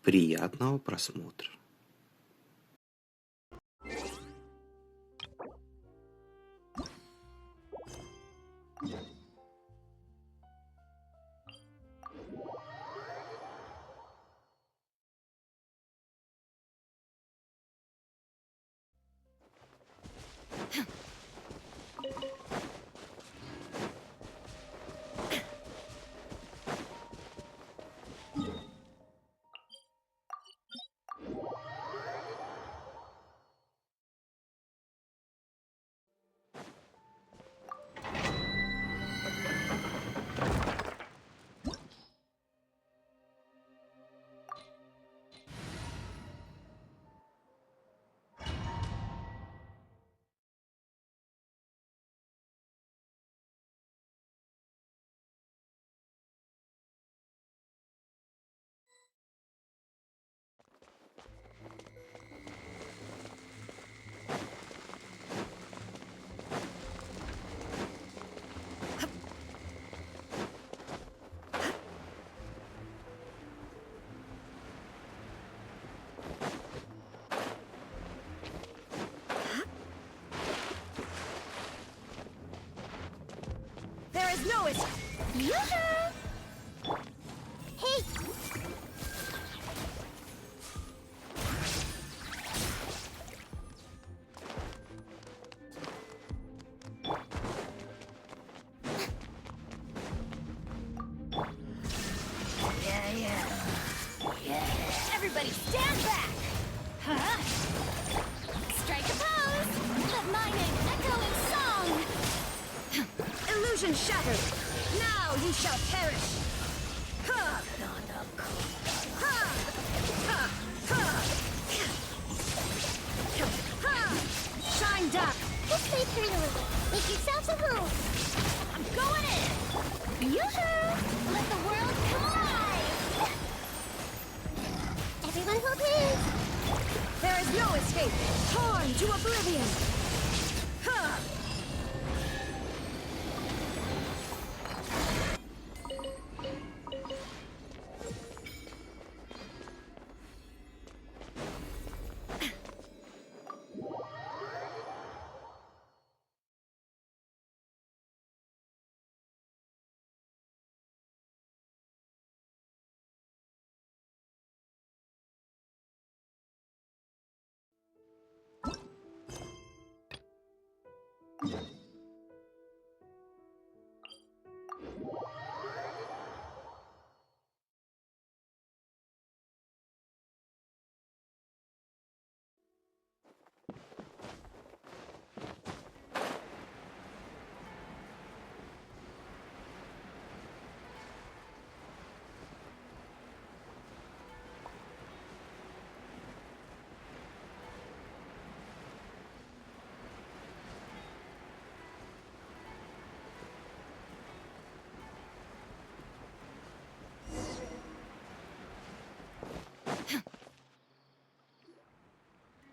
Приятного просмотра. There is no escape. Yoo-hoo! Hey! Yeah. Everybody stand back! Huh? Strike a pose! Let my name echo in song! Illusion shattered! Now you shall perish! Ha! Ha! Ha! Ha! Ha! Shine dark! Just stay through a little. Make yourselves a home. I'm going in! Yoo-hoo! Let the world come alive! Everyone hold hands. There is no escape! Torn to oblivion! Ha!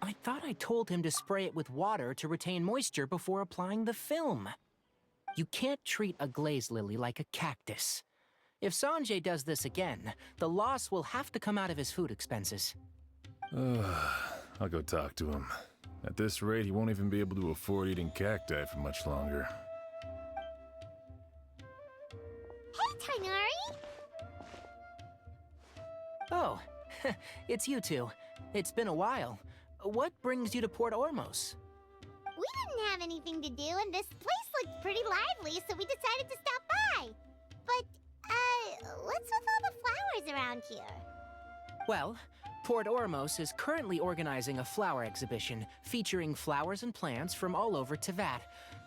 I thought I told him to spray it with water to retain moisture before applying the film. You can't treat a glaze lily like a cactus. If Sanjay does this again, the loss will have to come out of his food expenses. I'll go talk to him. At this rate, he won't even be able to afford eating cacti for much longer. Hey, Tainari! Oh, it's you two. It's been a while. What brings you to Port Ormos? We didn't have anything to do, and this place looked pretty lively, so we decided to stop by. But, what's with all the flowers around here? Well, Port Ormos is currently organizing a flower exhibition featuring flowers and plants from all over Teyvat,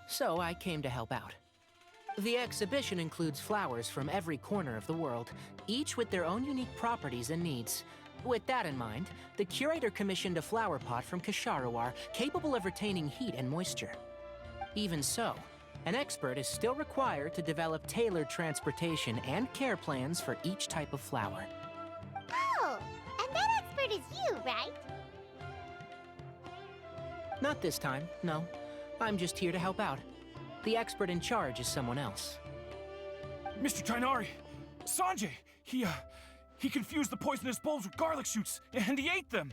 so I came to help out. The exhibition includes flowers from every corner of the world, each with their own unique properties and needs. With that in mind, the curator commissioned a flower pot from Kasharawar capable of retaining heat and moisture. Even so, an expert is still required to develop tailored transportation and care plans for each type of flower. Oh, and that expert is you, right? Not this time, no. I'm just here to help out. The expert in charge is someone else. Mr. Tainari! Sanjay! He confused the poisonous bulbs with garlic shoots, and he ate them!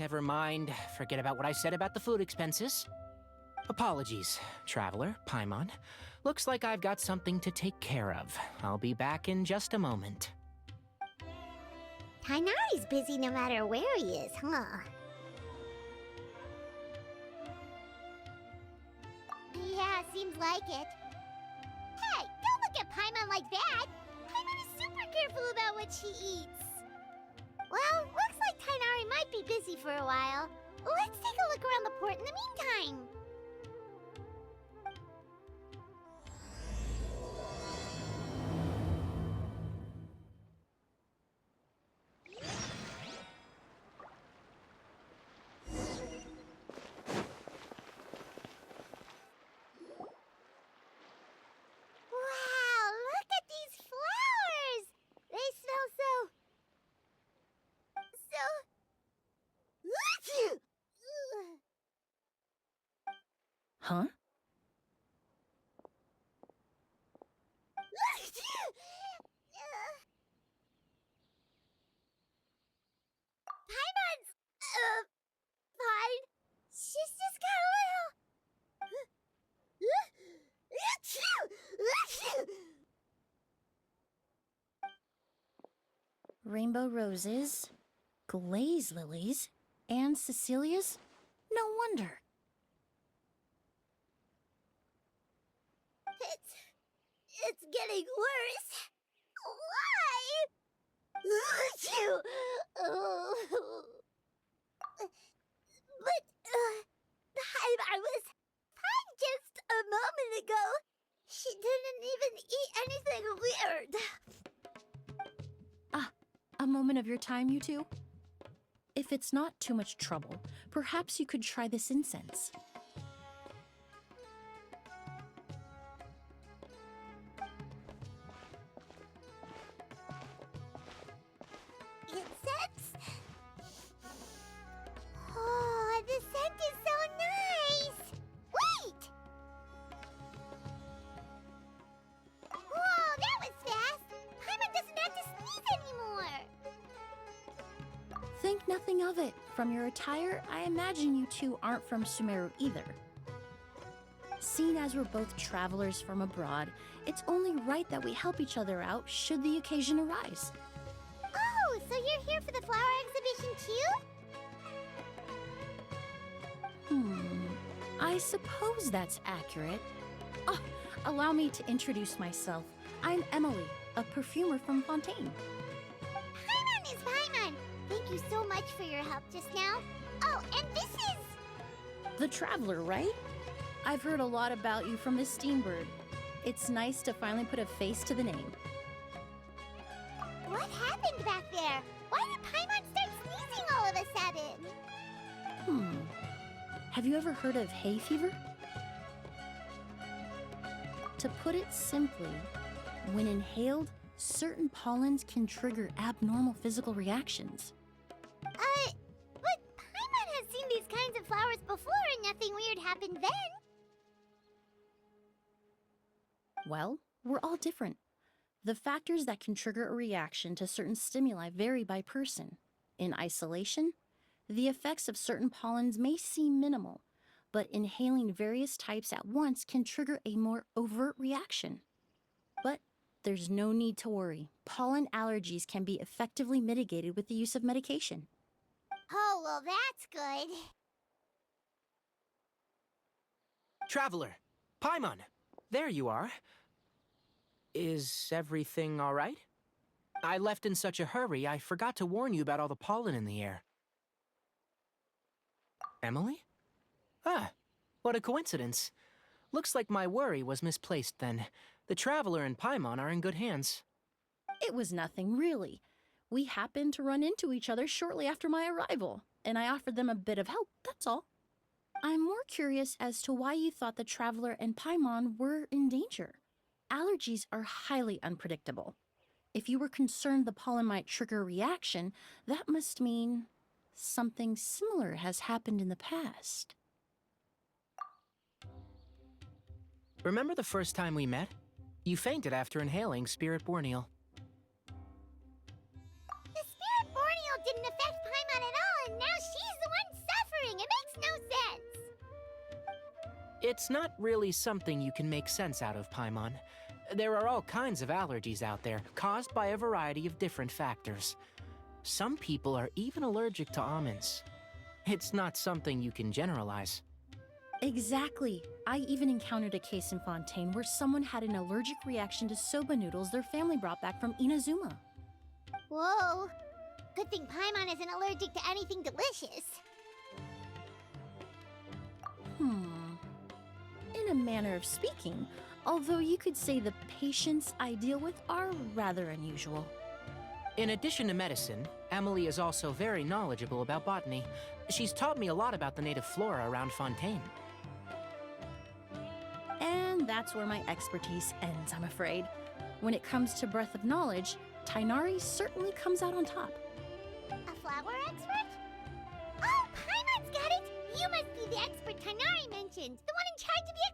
Never mind. Forget about what I said about the food expenses. Apologies, Traveler, Paimon. Looks like I've got something to take care of. I'll be back in just a moment. Tainari's busy no matter where he is, huh? Yeah, seems like it. Hey, don't look at Paimon like that! Paimon is super careful about what she eats. Well, looks like Tainari might be busy for a while. Let's take a look around the port in the meantime. Wow, look at these flowers! They smell so... Huh? Paimon's... fine. She's just got a little... Rainbow roses, glaze lilies, and Cecilia's? No wonder. It's getting worse. Why? But, I was fine just a moment ago. She didn't even eat anything weird. A moment of your time, you two? If it's not too much trouble, perhaps you could try this incense. Incense? Oh, the scent is so nice! Wait! Whoa, that was fast! Paimon doesn't have to sneeze anymore! Think nothing of it. From your attire, I imagine you two aren't from Sumeru either. Seeing as we're both travelers from abroad, it's only right that we help each other out should the occasion arise. Oh, so you're here for the flower exhibition too? I suppose that's accurate. Oh, allow me to introduce myself. I'm Emily, a perfumer from Fontaine. Paimon is Paimon! Thank you so much for your help just now. Oh, and this is... The Traveler, right? I've heard a lot about you from Miss Steambird. It's nice to finally put a face to the name. What happened back there? Why did Paimon start sneezing all of a sudden? Have you ever heard of hay fever? To put it simply, when inhaled, certain pollens can trigger abnormal physical reactions. But Paimon has seen these kinds of flowers before and nothing weird happened then. Well, we're all different. The factors that can trigger a reaction to certain stimuli vary by person. In isolation, the effects of certain pollens may seem minimal, but inhaling various types at once can trigger a more overt reaction. But there's no need to worry. Pollen allergies can be effectively mitigated with the use of medication. Oh, well, that's good. Traveler, Paimon, there you are. Is everything all right? I left in such a hurry, I forgot to warn you about all the pollen in the air. Emily? Ah, what a coincidence. Looks like my worry was misplaced then. The Traveler and Paimon are in good hands. It was nothing, really. We happened to run into each other shortly after my arrival, and I offered them a bit of help, that's all. I'm more curious as to why you thought the Traveler and Paimon were in danger. Allergies are highly unpredictable. If you were concerned the pollen might trigger a reaction, that must mean something similar has happened in the past. Remember the first time we met? You fainted after inhaling Spirit Borneal. salt didn't affect Paimon at all, and now she's the one suffering. It makes no sense. It's not really something you can make sense out of, Paimon. There are all kinds of allergies out there, caused by a variety of different factors. Some people are even allergic to almonds. It's not something you can generalize. Exactly. I even encountered a case in Fontaine where someone had an allergic reaction to soba noodles their family brought back from Inazuma. Whoa. Good thing Paimon isn't allergic to anything delicious. In a manner of speaking, although you could say the patients I deal with are rather unusual. In addition to medicine, Emily is also very knowledgeable about botany. She's taught me a lot about the native flora around Fontaine. And that's where my expertise ends, I'm afraid. When it comes to breadth of knowledge, Tainari certainly comes out on top. A flower expert? Oh, Paimon's got it! You must be the expert Tainari mentioned, the one in charge of the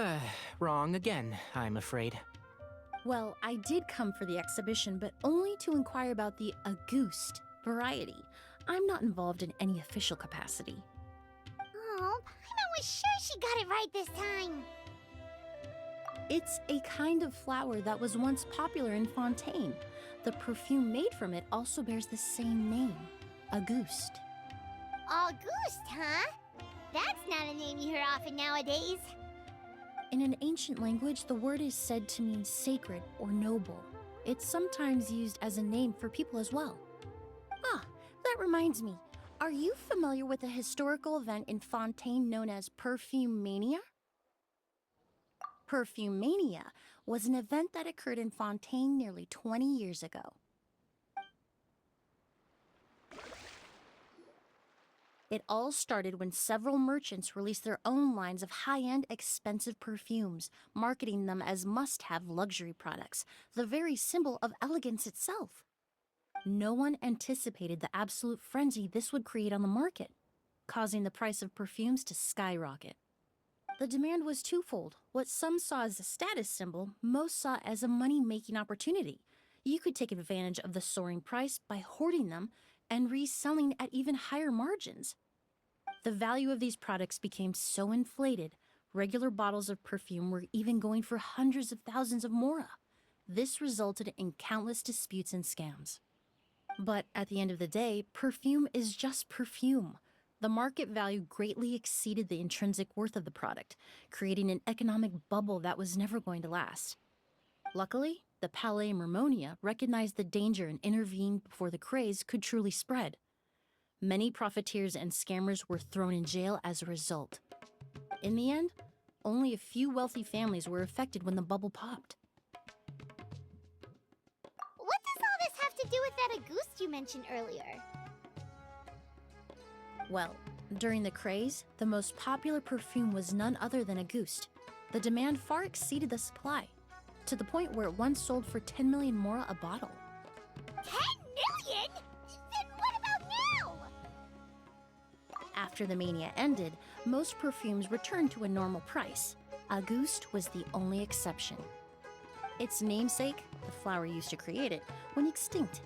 exhibition! Wrong again, I'm afraid. Well, I did come for the exhibition, but only to inquire about the Auguste variety. I'm not involved in any official capacity. Oh, Paimon was sure she got it right this time. It's a kind of flower that was once popular in Fontaine. The perfume made from it also bears the same name, Auguste. Auguste, huh? That's not a name you hear often nowadays. In an ancient language, the word is said to mean sacred or noble. It's sometimes used as a name for people as well. Ah, that reminds me. Are you familiar with a historical event in Fontaine known as Perfume Mania? Perfume Mania was an event that occurred in Fontaine nearly 20 years ago. It all started when several merchants released their own lines of high-end, expensive perfumes, marketing them as must-have luxury products, the very symbol of elegance itself. No one anticipated the absolute frenzy this would create on the market, causing the price of perfumes to skyrocket. The demand was twofold. What some saw as a status symbol, most saw as a money-making opportunity. You could take advantage of the soaring price by hoarding them and reselling at even higher margins. The value of these products became so inflated, regular bottles of perfume were even going for hundreds of thousands of mora. This resulted in countless disputes and scams. But at the end of the day, perfume is just perfume. The market value greatly exceeded the intrinsic worth of the product, creating an economic bubble that was never going to last. Luckily, the Palais Mermonia recognized the danger and intervened before the craze could truly spread. Many profiteers and scammers were thrown in jail as a result. In the end, only a few wealthy families were affected when the bubble popped. What does all this have to do with that Auguste you mentioned earlier? Well, during the craze, the most popular perfume was none other than Auguste. The demand far exceeded the supply, to the point where it once sold for 10 million mora a bottle. 10 million? Then what about now? After the mania ended, most perfumes returned to a normal price. Auguste was the only exception. Its namesake, the flower used to create it, went extinct.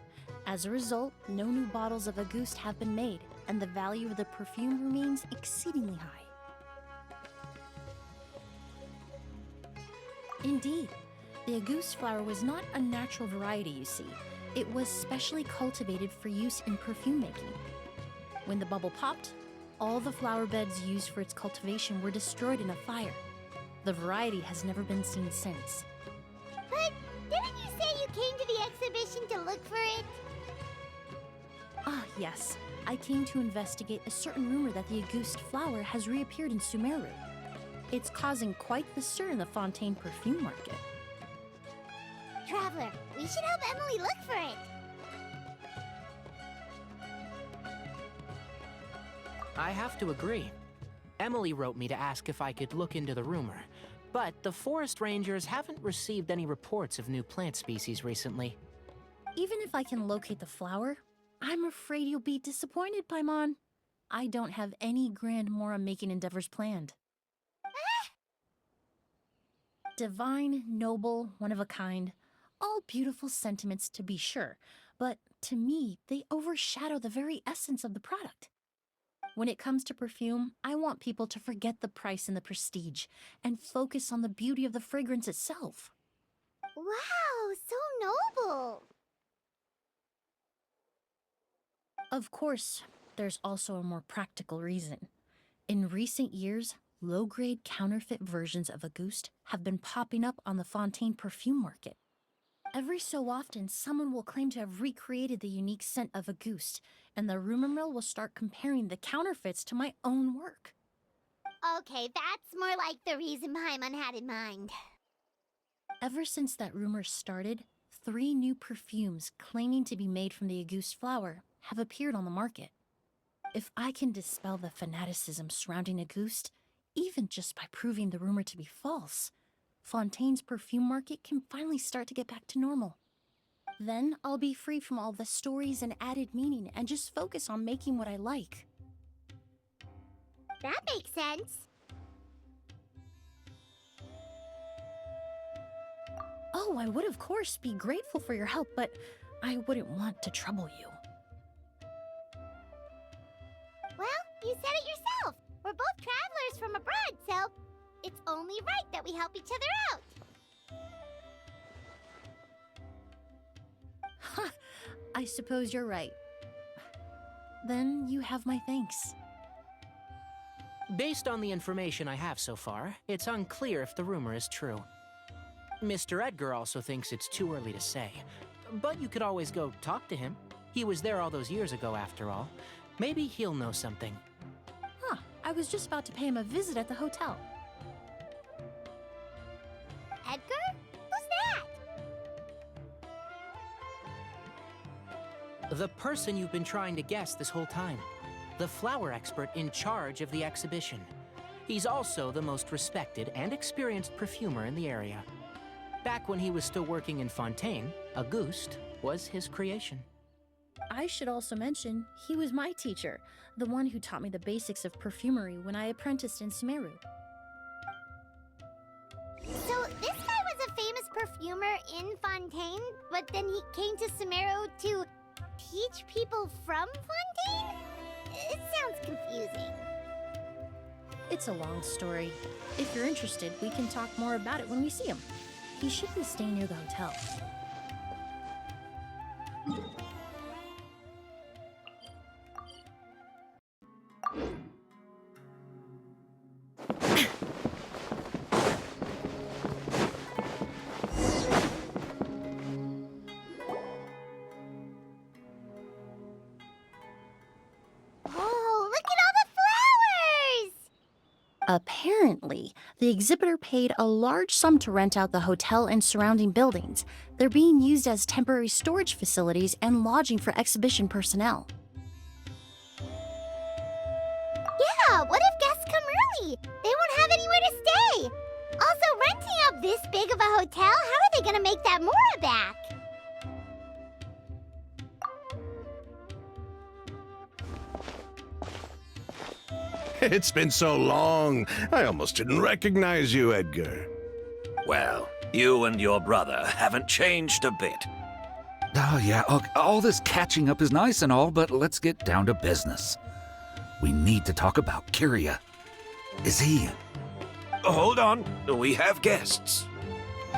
As a result, no new bottles of Auguste have been made, and the value of the perfume remains exceedingly high. Indeed, the Auguste flower was not a natural variety, you see. It was specially cultivated for use in perfume making. When the bubble popped, all the flower beds used for its cultivation were destroyed in a fire. The variety has never been seen since. But didn't you say you came to the exhibition to look for it? Ah, yes. I came to investigate a certain rumor that the Auguste flower has reappeared in Sumeru. It's causing quite the stir in the Fontaine perfume market. Traveler, we should help Emily look for it. I have to agree. Emily wrote me to ask if I could look into the rumor, but the forest rangers haven't received any reports of new plant species recently. Even if I can locate the flower, I'm afraid you'll be disappointed, Paimon. I don't have any grand mora-making endeavors planned. Divine, noble, one of a kind. All beautiful sentiments to be sure, but to me, they overshadow the very essence of the product. When it comes to perfume, I want people to forget the price and the prestige and focus on the beauty of the fragrance itself. Wow, so noble. Of course, there's also a more practical reason. In recent years, low-grade counterfeit versions of Auguste have been popping up on the Fontaine perfume market. Every so often, someone will claim to have recreated the unique scent of Auguste, and the rumor mill will start comparing the counterfeits to my own work. Okay, that's more like the reason Paimon had in mind. Ever since that rumor started, 3 new perfumes claiming to be made from the Auguste flower have appeared on the market. If I can dispel the fanaticism surrounding Auguste, even just by proving the rumor to be false, Fontaine's perfume market can finally start to get back to normal. Then I'll be free from all the stories and added meaning and just focus on making what I like. That makes sense. Oh, I would of course be grateful for your help, but I wouldn't want to trouble you. Well, you said it yourself. We're both travelers from abroad, so it's only right that we help each other out. Ha! I suppose you're right. Then you have my thanks. Based on the information I have so far, it's unclear if the rumor is true. Mr. Edgar also thinks it's too early to say, but you could always go talk to him. He was there all those years ago, after all. Maybe he'll know something. Huh, I was just about to pay him a visit at the hotel. Edgar? Who's that? The person you've been trying to guess this whole time. The flower expert in charge of the exhibition. He's also the most respected and experienced perfumer in the area. Back when he was still working in Fontaine, Auguste was his creation. I should also mention, he was my teacher, the one who taught me the basics of perfumery when I apprenticed in Sumeru. So this guy was a famous perfumer in Fontaine, but then he came to Sumeru to teach people from Fontaine? It sounds confusing. It's a long story. If you're interested, we can talk more about it when we see him. He should be staying near the hotel. Oh, look at all the flowers! Apparently, the exhibitor paid a large sum to rent out the hotel and surrounding buildings. They're being used as temporary storage facilities and lodging for exhibition personnel. Yeah, what if guests come early? They won't have anywhere to stay. Also, renting out this big of a hotel, how are they gonna make that Mora back? It's been so long, I almost didn't recognize you, Edgar. Well, you and your brother haven't changed a bit. Oh, yeah, all this catching up is nice and all, but let's get down to business. We need to talk about Kyria. Is he... Hold on, we have guests.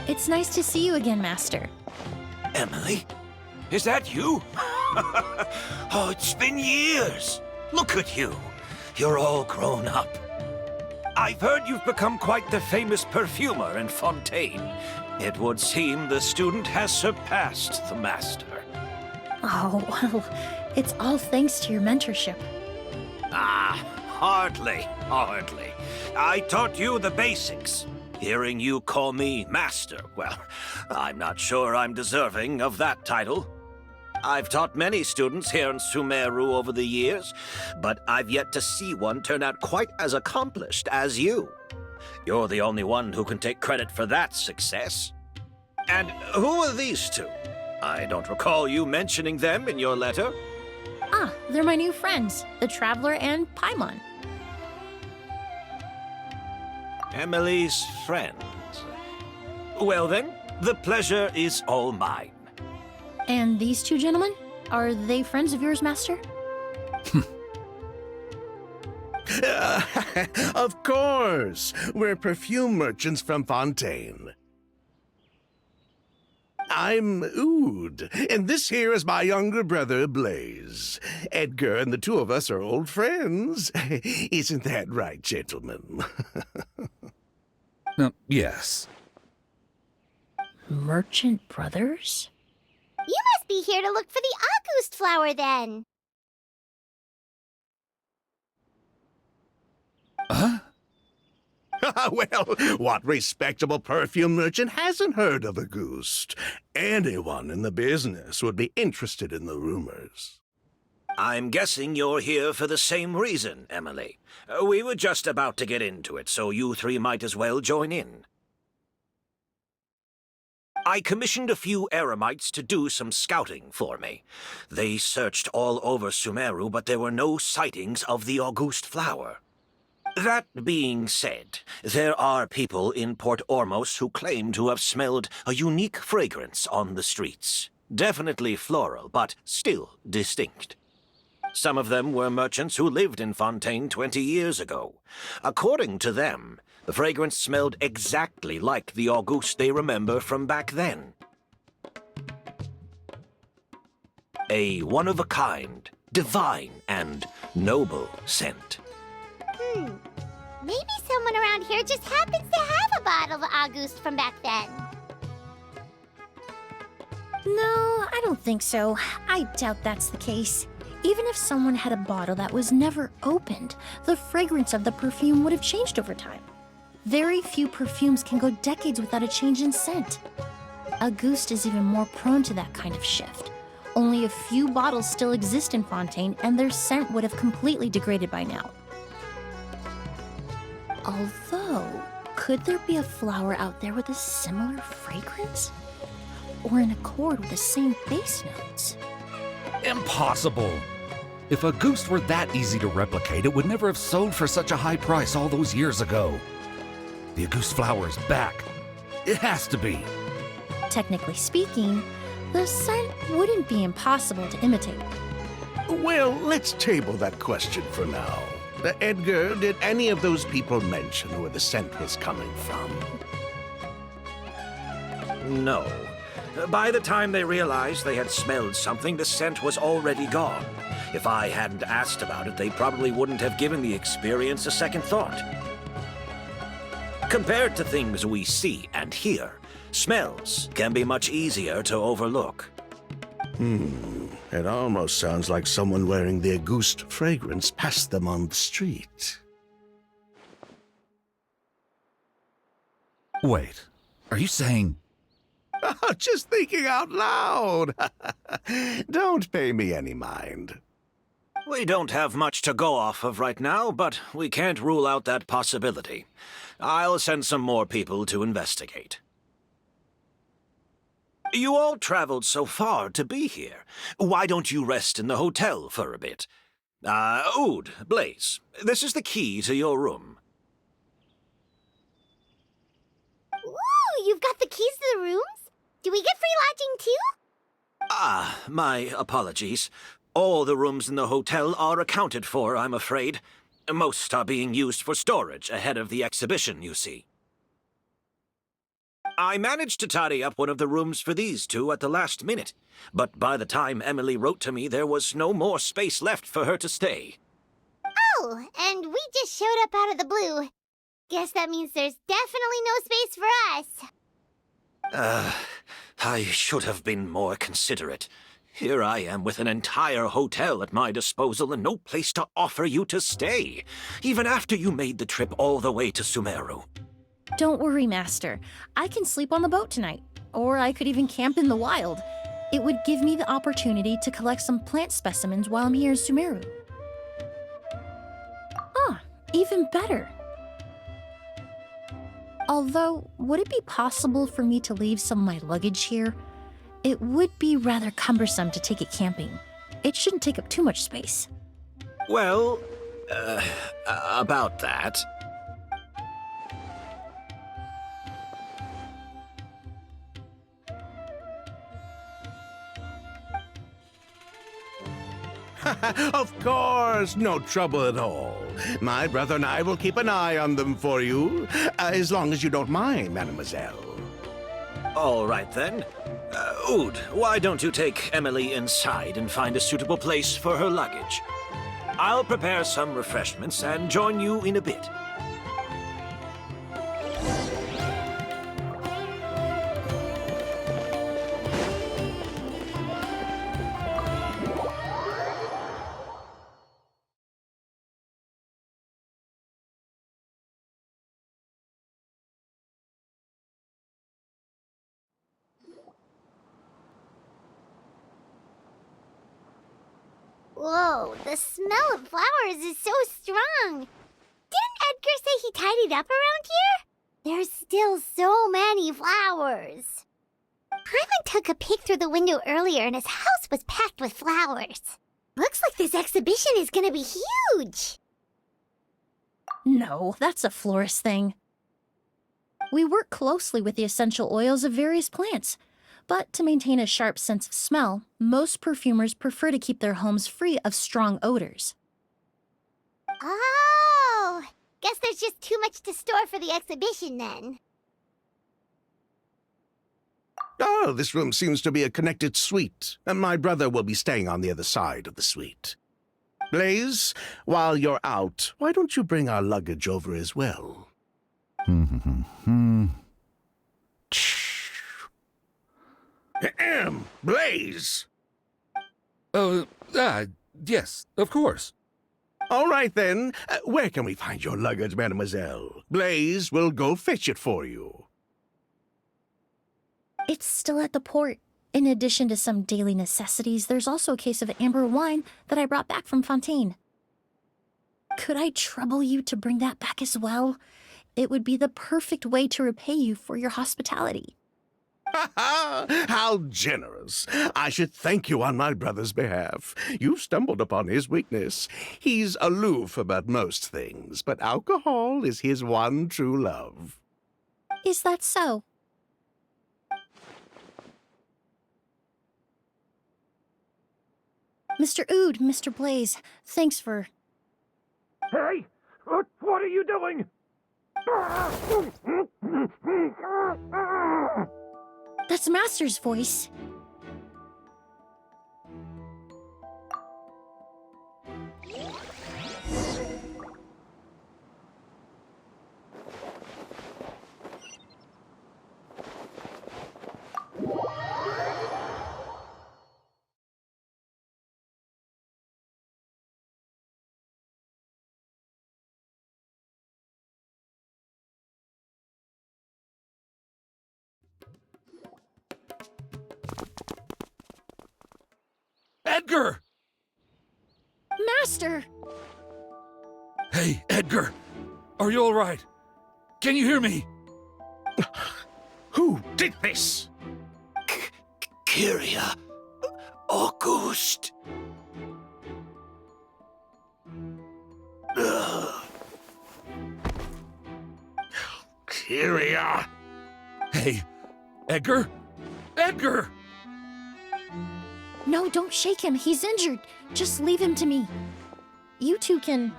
It's nice to see you again, Master. Emily? Is that you? Oh, it's been years. Look at you. You're all grown up. I've heard you've become quite the famous perfumer in Fontaine. It would seem the student has surpassed the master. Oh, well, it's all thanks to your mentorship. Ah, hardly. I taught you the basics. Hearing you call me master, well, I'm not sure I'm deserving of that title. I've taught many students here in Sumeru over the years, but I've yet to see one turn out quite as accomplished as you. You're the only one who can take credit for that success. And who are these two? I don't recall you mentioning them in your letter. Ah, they're my new friends, the Traveler and Paimon. Emily's friends. Well then, the pleasure is all mine. And these two gentlemen? Are they friends of yours, Master? Of course! We're perfume merchants from Fontaine. I'm Oud, and this here is my younger brother, Blaze. Edgar and the two of us are old friends. Isn't that right, gentlemen? Yes. Merchant brothers? You must be here to look for the August flower, then. Huh? Well, what respectable perfume merchant hasn't heard of Auguste? Anyone in the business would be interested in the rumors. I'm guessing you're here for the same reason, Emily. We were just about to get into it, so you three might as well join in. I commissioned a few eremites to do some scouting for me. They searched all over Sumeru, but there were no sightings of the Auguste flower. That being said, there are people in Port Ormos who claim to have smelled a unique fragrance on the streets. Definitely floral, but still distinct. Some of them were merchants who lived in Fontaine 20 years ago. According to them, the fragrance smelled exactly like the Auguste they remember from back then. A one-of-a-kind, divine, and noble scent. Maybe someone around here just happens to have a bottle of Auguste from back then. No, I don't think so. I doubt that's the case. Even if someone had a bottle that was never opened, the fragrance of the perfume would have changed over time. Very few perfumes can go decades without a change in scent. Auguste is even more prone to that kind of shift. Only a few bottles still exist in Fontaine, and their scent would have completely degraded by now. Although, could there be a flower out there with a similar fragrance? Or in accord with the same base notes? Impossible! If Auguste were that easy to replicate, it would never have sold for such a high price all those years ago. The Auguste flower is back. It has to be. Technically speaking, the scent wouldn't be impossible to imitate. Well, let's table that question for now. Edgar, did any of those people mention where the scent was coming from? No. By the time they realized they had smelled something, the scent was already gone. If I hadn't asked about it, they probably wouldn't have given the experience a second thought. Compared to things we see and hear, smells can be much easier to overlook. It almost sounds like someone wearing the Auguste fragrance passed them on the street. Wait, are you saying... Just thinking out loud. Don't pay me any mind. We don't have much to go off of right now, but we can't rule out that possibility. I'll send some more people to investigate. You all traveled so far to be here. Why don't you rest in the hotel for a bit? Oud, Blaze, this is the key to your room. Ooh, you've got the keys to the rooms? Do we get free lodging too? My apologies. All the rooms in the hotel are accounted for, I'm afraid. Most are being used for storage ahead of the exhibition, you see. I managed to tidy up one of the rooms for these two at the last minute, but by the time Emily wrote to me, there was no more space left for her to stay. Oh, and we just showed up out of the blue. Guess that means there's definitely no space for us. I should have been more considerate. Here I am with an entire hotel at my disposal and no place to offer you to stay, even after you made the trip all the way to Sumeru. Don't worry, Master. I can sleep on the boat tonight, or I could even camp in the wild. It would give me the opportunity to collect some plant specimens while I'm here in Sumeru. Even better. Although, would it be possible for me to leave some of my luggage here? It would be rather cumbersome to take it camping. It shouldn't take up too much space. Well, about that... Of course, no trouble at all. My brother and I will keep an eye on them for you, as long as you don't mind, mademoiselle. All right, then. Oud, why don't you take Emily inside and find a suitable place for her luggage? I'll prepare some refreshments and join you in a bit. Whoa, the smell of flowers is so strong. Didn't Edgar say he tidied up around here? There's still so many flowers. Hyman took a peek through the window earlier and his house was packed with flowers. Looks like this exhibition is gonna be huge. No, that's a florist thing. We work closely with the essential oils of various plants, but to maintain a sharp sense of smell, most perfumers prefer to keep their homes free of strong odors. Oh, guess there's just too much to store for the exhibition then. Oh, this room seems to be a connected suite, and my brother will be staying on the other side of the suite. Blaze, while you're out, why don't you bring our luggage over as well? Blaze! Yes, of course. All right, then. Where can we find your luggage, mademoiselle? Blaze will go fetch it for you. It's still at the port. In addition to some daily necessities, there's also a case of amber wine that I brought back from Fontaine. Could I trouble you to bring that back as well? It would be the perfect way to repay you for your hospitality. Ha ha! How generous! I should thank you on my brother's behalf. You stumbled upon his weakness. He's aloof about most things, but alcohol is his one true love. Is that so? Mr. Oud, Mr. Blaze, thanks for... Hey! What are you doing? That's Master's voice. Edgar! Master! Hey, Edgar! Are you all right? Can you hear me? Who did this? Kyria. August. Kyria! Hey, Edgar? Edgar! No, don't shake him. He's injured. Just leave him to me. You two can...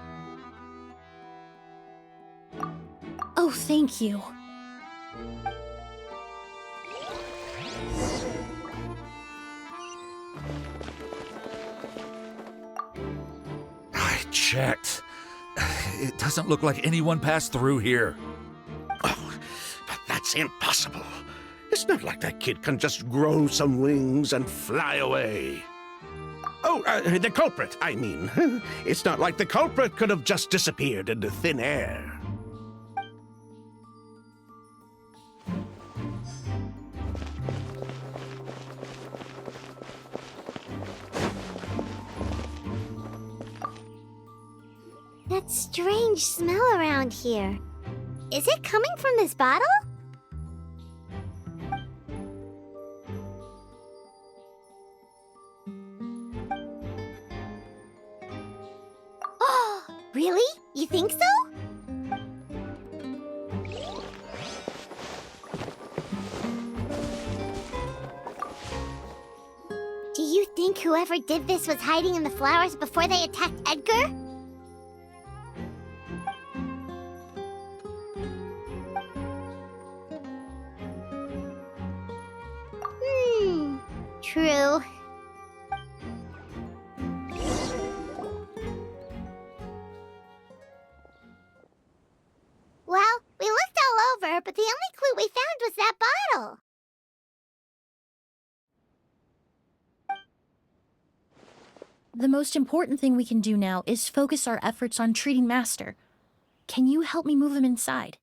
Oh, thank you. I checked. It doesn't look like anyone passed through here. Oh, but that's impossible. It's not like that kid can just grow some wings and fly away. Oh, the culprit, I mean. It's not like the culprit could have just disappeared into thin air. That strange smell around here. Is it coming from this bottle? Oh, really? You think so? Do you you think whoever did this was hiding in the flowers before they attacked Edgar? True. Well, we looked all over, but the only clue we found was that bottle. The most important thing we can do now is focus our efforts on treating Master. Can you help me move him inside?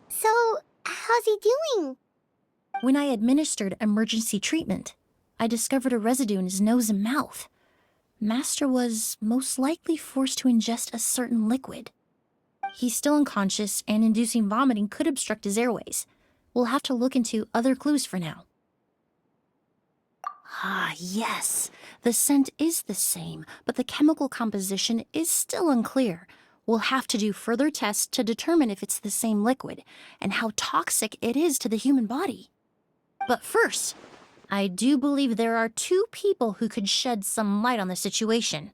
So, how's he doing? When I administered emergency treatment, I discovered a residue in his nose and mouth. Master was most likely forced to ingest a certain liquid. He's still unconscious, and inducing vomiting could obstruct his airways. We'll have to look into other clues for now. Ah, yes. The scent is the same, but the chemical composition is still unclear. We'll have to do further tests to determine if it's the same liquid, and how toxic it is to the human body. But first, I do believe there are two people who could shed some light on the situation.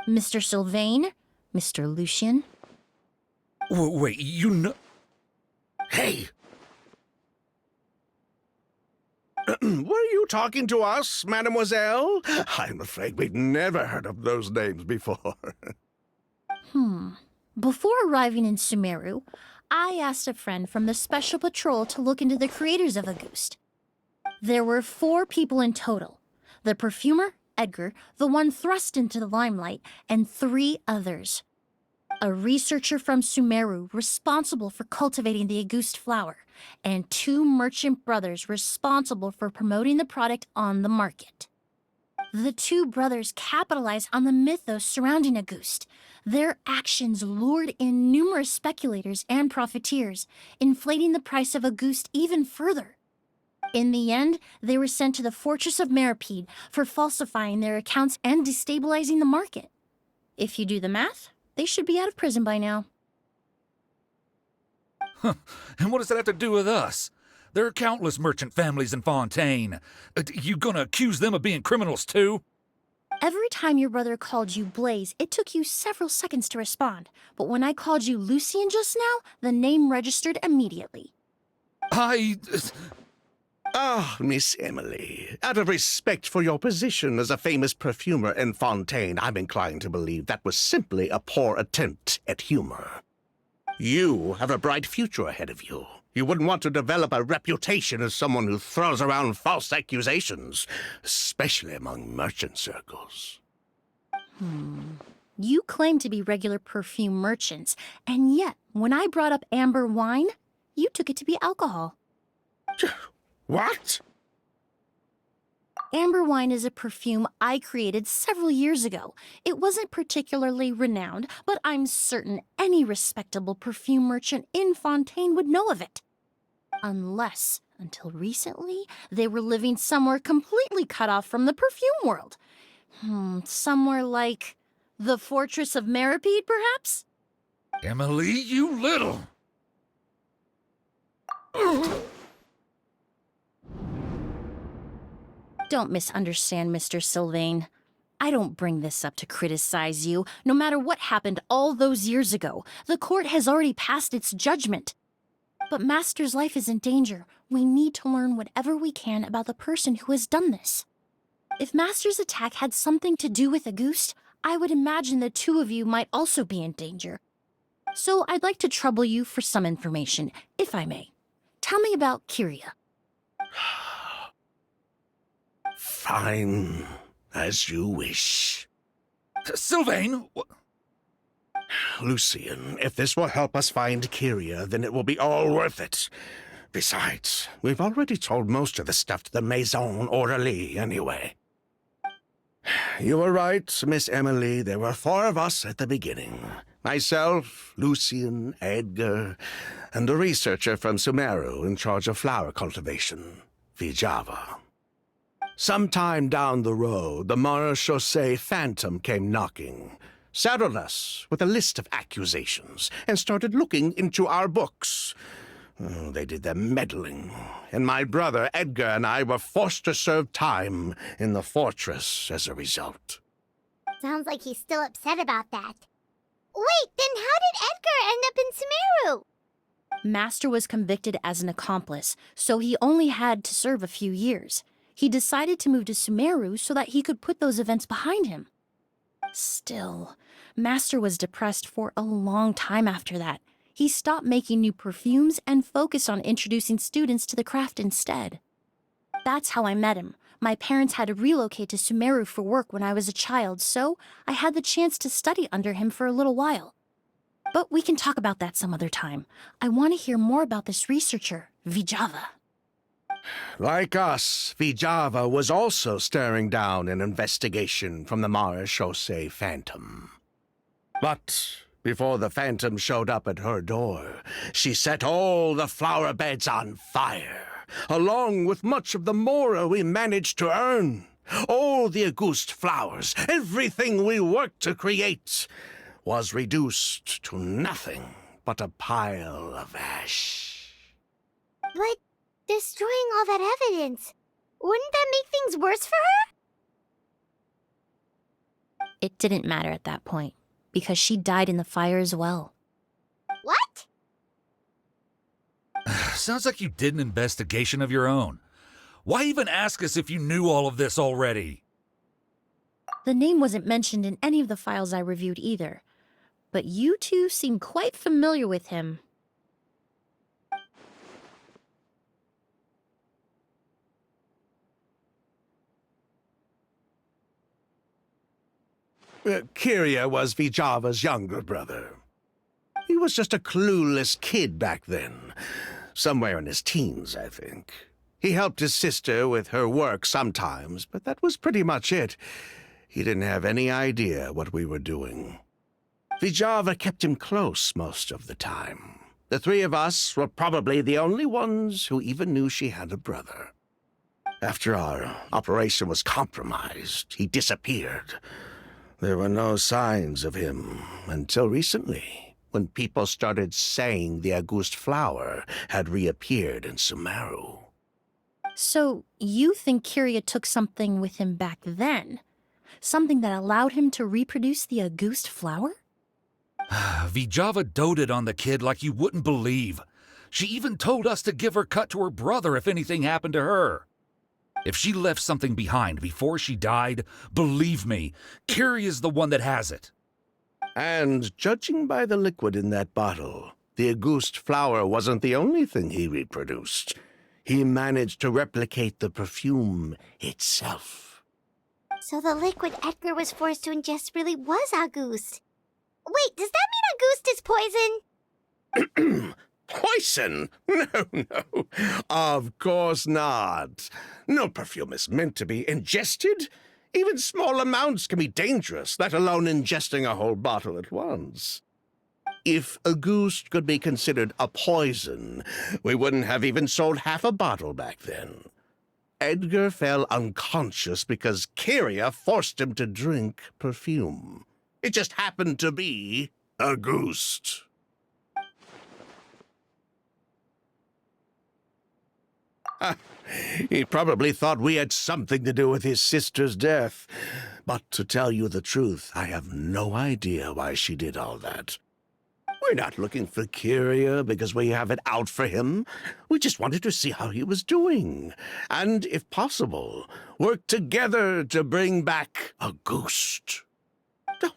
Mr. Sylvain, Mr. Lucien. Wait, you know... Hey! Were you talking to us, mademoiselle? I'm afraid we'd never heard of those names before. Before arriving in Sumeru, I asked a friend from the Special Patrol to look into the creators of Auguste. There were 4 people in total. The perfumer, Edgar, the one thrust into the limelight, and 3 others. A researcher from Sumeru responsible for cultivating the Auguste flower, and 2 merchant brothers responsible for promoting the product on the market. The 2 brothers capitalized on the mythos surrounding Auguste. Their actions lured in numerous speculators and profiteers, inflating the price of Auguste even further. In the end, they were sent to the Fortress of Meripede for falsifying their accounts and destabilizing the market. If you do the math, they should be out of prison by now. And what does that have to do with us? There are countless merchant families in Fontaine. You gonna accuse them of being criminals too? Every time your brother called you Blaze, it took you several seconds to respond. But when I called you Lucien just now, the name registered immediately. Ah, Miss Emily, out of respect for your position as a famous perfumer in Fontaine, I'm inclined to believe that was simply a poor attempt at humor. You have a bright future ahead of you. You wouldn't want to develop a reputation as someone who throws around false accusations, especially among merchant circles. You claim to be regular perfume merchants, and yet, when I brought up amber wine, you took it to be alcohol. What? Amber wine is a perfume I created several years ago. It wasn't particularly renowned, but I'm certain any respectable perfume merchant in Fontaine would know of it. Unless, until recently, they were living somewhere completely cut off from the perfume world. Somewhere like the Fortress of Meripede, perhaps? Emily, you little... Don't misunderstand, Mr. Sylvain. I don't bring this up to criticize you. No matter what happened all those years ago, the court has already passed its judgment. But Master's life is in danger. We need to learn whatever we can about the person who has done this. If Master's attack had something to do with Auguste, I would imagine the 2 of you might also be in danger. So I'd like to trouble you for some information, if I may. Tell me about Kyria. Fine, as you wish. Sylvain! Lucien, if this will help us find Kyria, then it will be all worth it. Besides, we've already told most of the stuff to the Maison Orderly anyway. You were right, Miss Emily. There were 4 of us at the beginning. Myself, Lucien, Edgar, and a researcher from Sumeru in charge of flower cultivation, Vijava. Sometime down the road, the Marechaussee Phantom came knocking, saddled us with a list of accusations, and started looking into our books. Oh, they did their meddling, and my brother Edgar and I were forced to serve time in the fortress as a result. Sounds like he's still upset about that. Wait, then how did Edgar end up in Sumeru? Master was convicted as an accomplice, so he only had to serve a few years. He decided to move to Sumeru so that he could put those events behind him. Still, Master was depressed for a long time after that. He stopped making new perfumes and focused on introducing students to the craft instead. That's how I met him. My parents had to relocate to Sumeru for work when I was a child, so I had the chance to study under him for a little while. But we can talk about that some other time. I want to hear more about this researcher, Vijava. Like us, Vijava was also staring down an investigation from the Marechaussee Phantom. But before the Phantom showed up at her door, she set all the flower beds on fire, along with much of the mora we managed to earn. All the Auguste flowers, everything we worked to create, was reduced to nothing but a pile of ash. But destroying all that evidence, wouldn't that make things worse for her? It didn't matter at that point, because she died in the fire as well. What? Sounds like you did an investigation of your own. Why even ask us if you knew all of this already? The name wasn't mentioned in any of the files I reviewed either, but you two seem quite familiar with him. Kyria was Vijava's younger brother. He was just a clueless kid back then. Somewhere in his teens, I think. He helped his sister with her work sometimes, but that was pretty much it. He didn't have any idea what we were doing. Vijava kept him close most of the time. The three of us were probably the only ones who even knew she had a brother. After our operation was compromised, he disappeared. There were no signs of him until recently, when people started saying the Auguste flower had reappeared in Sumeru. So, you think Kyria took something with him back then? Something that allowed him to reproduce the Auguste flower? Vijava doted on the kid like you wouldn't believe. She even told us to give her cut to her brother if anything happened to her. If she left something behind before she died, believe me, Kyria's the one that has it. And judging by the liquid in that bottle, the Auguste flower wasn't the only thing he reproduced. He managed to replicate the perfume itself. So the liquid Edgar was forced to ingest really was Auguste. Wait, does that mean Auguste is poison? Poison? No. Of course not. No perfume is meant to be ingested. Even small amounts can be dangerous, let alone ingesting a whole bottle at once. If Auguste could be considered a poison, we wouldn't have even sold half a bottle back then. Edgar fell unconscious because Kyria forced him to drink perfume. It just happened to be Auguste. He probably thought we had something to do with his sister's death. But to tell you the truth, I have no idea why she did all that. We're not looking for Kyria because we have it out for him. We just wanted to see how he was doing. And, if possible, work together to bring back Auguste.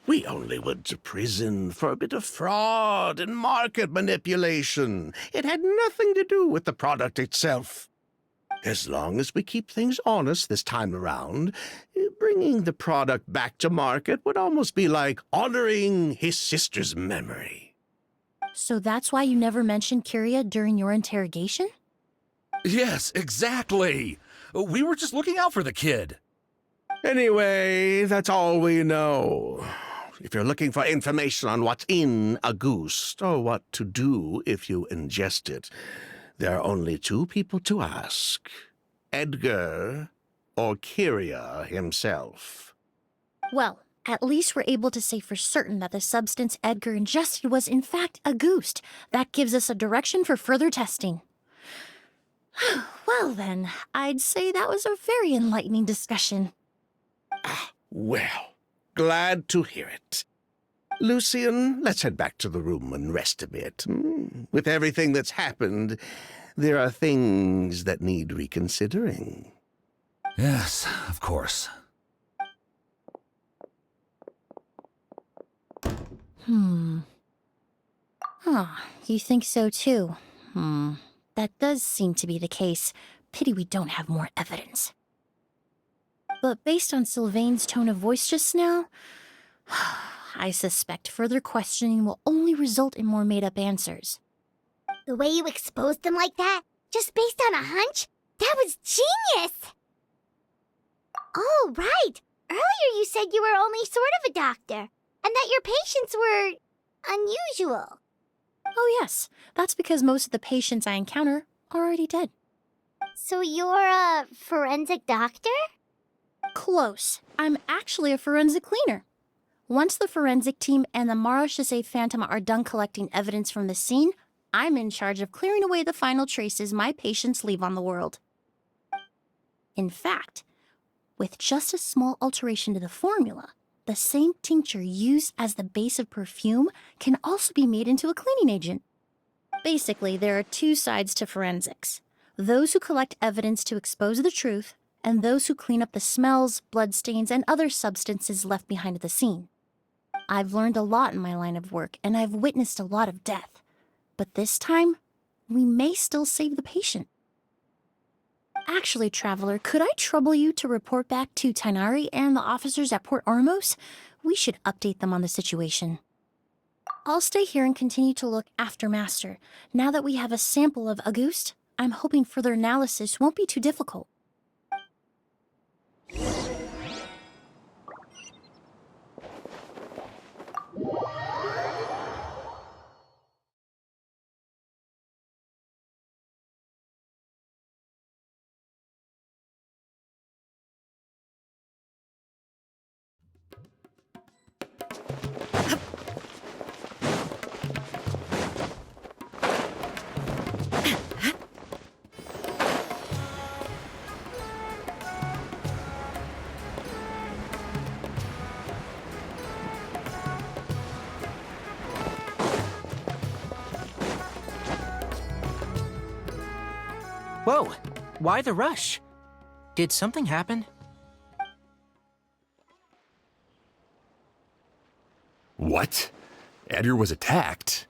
We only went to prison for a bit of fraud and market manipulation. It had nothing to do with the product itself. As long as we keep things honest this time around, bringing the product back to market would almost be like honoring his sister's memory. So that's why you never mentioned Kyria during your interrogation? Yes, exactly. We were just looking out for the kid. Anyway, that's all we know. If you're looking for information on what's in Auguste, or what to do if you ingest it, there are only two people to ask: Edgar or Kyria himself? Well, at least we're able to say for certain that the substance Edgar ingested was in fact a goost. That gives us a direction for further testing. Well then, I'd say that was a very enlightening discussion. Well, glad to hear it. Lucian, let's head back to the room and rest a bit. With everything that's happened, there are things that need reconsidering. Yes, of course. You think so too? That does seem to be the case. Pity we don't have more evidence. But based on Sylvain's tone of voice just now, I suspect further questioning will only result in more made-up answers. The way you exposed them like that, just based on a hunch? That was genius! Oh, right! Earlier you said you were only sort of a doctor, and that your patients were unusual. Oh yes, that's because most of the patients I encounter are already dead. So you're a forensic doctor? Close. I'm actually a forensic cleaner. Once the forensic team and the Marechaussee Phantom are done collecting evidence from the scene, I'm in charge of clearing away the final traces my patients leave on the world. In fact, with just a small alteration to the formula, the same tincture used as the base of perfume can also be made into a cleaning agent. Basically, there are two sides to forensics. Those who collect evidence to expose the truth, and those who clean up the smells, bloodstains, and other substances left behind at the scene. I've learned a lot in my line of work, and I've witnessed a lot of death. But this time, we may still save the patient. Actually, Traveler, could I trouble you to report back to Tainari and the officers at Port Ormos? We should update them on the situation. I'll stay here and continue to look after Master. Now that we have a sample of Auguste, I'm hoping further analysis won't be too difficult. Whoa, why the rush? Did something happen? What? Edgar was attacked?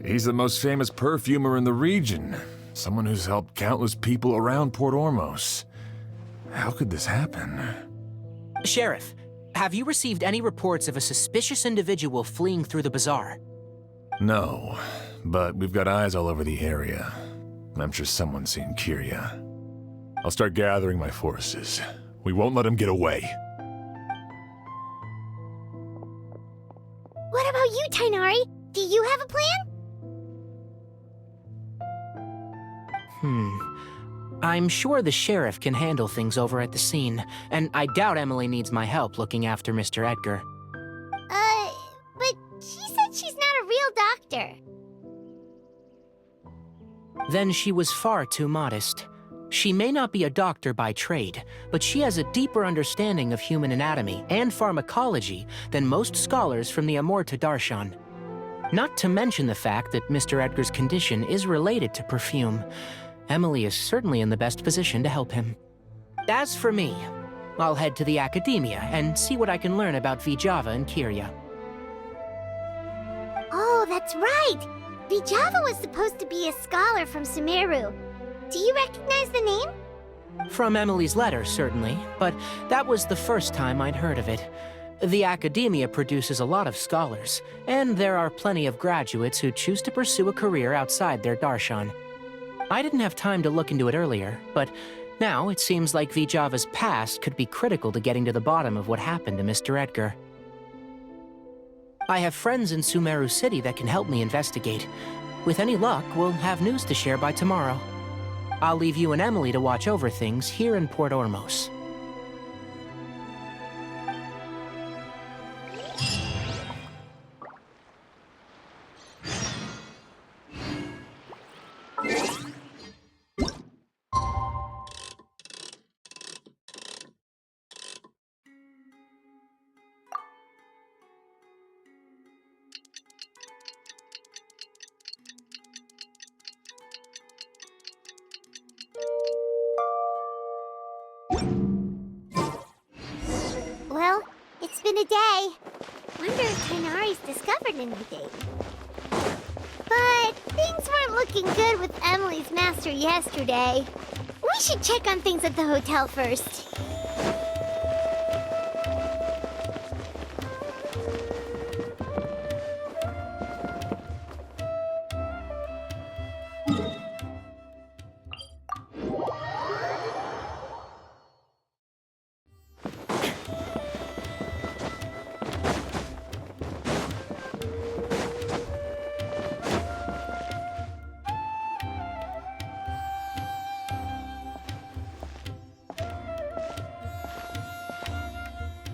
He's the most famous perfumer in the region. Someone who's helped countless people around Port Ormos. How could this happen? Sheriff, have you received any reports of a suspicious individual fleeing through the bazaar? No, but we've got eyes all over the area. I'm sure someone's seen Kyria. I'll start gathering my forces. We won't let him get away. What about you, Tainari? Do you have a plan? I'm sure the sheriff can handle things over at the scene, and I doubt Emily needs my help looking after Mr. Edgar. But she said she's not a real doctor. Then she was far too modest. She may not be a doctor by trade, but she has a deeper understanding of human anatomy and pharmacology than most scholars from the Amorta Darshan. Not to mention the fact that Mr. Edgar's condition is related to perfume. Emily is certainly in the best position to help him. As for me, I'll head to the academia and see what I can learn about Vijava and Kyria. Oh, that's right! Vijava was supposed to be a scholar from Sumeru. Do you recognize the name? From Emily's letter, certainly, but that was the first time I'd heard of it. The academia produces a lot of scholars, and there are plenty of graduates who choose to pursue a career outside their darshan. I didn't have time to look into it earlier, but now it seems like Vijava's past could be critical to getting to the bottom of what happened to Mr. Edgar. I have friends in Sumeru City that can help me investigate. With any luck, we'll have news to share by tomorrow. I'll leave you and Emily to watch over things here in Port Ormos. Well, it's been a day. Wonder if Tainari's discovered anything. But things weren't looking good with Emily's master yesterday. We should check on things at the hotel first.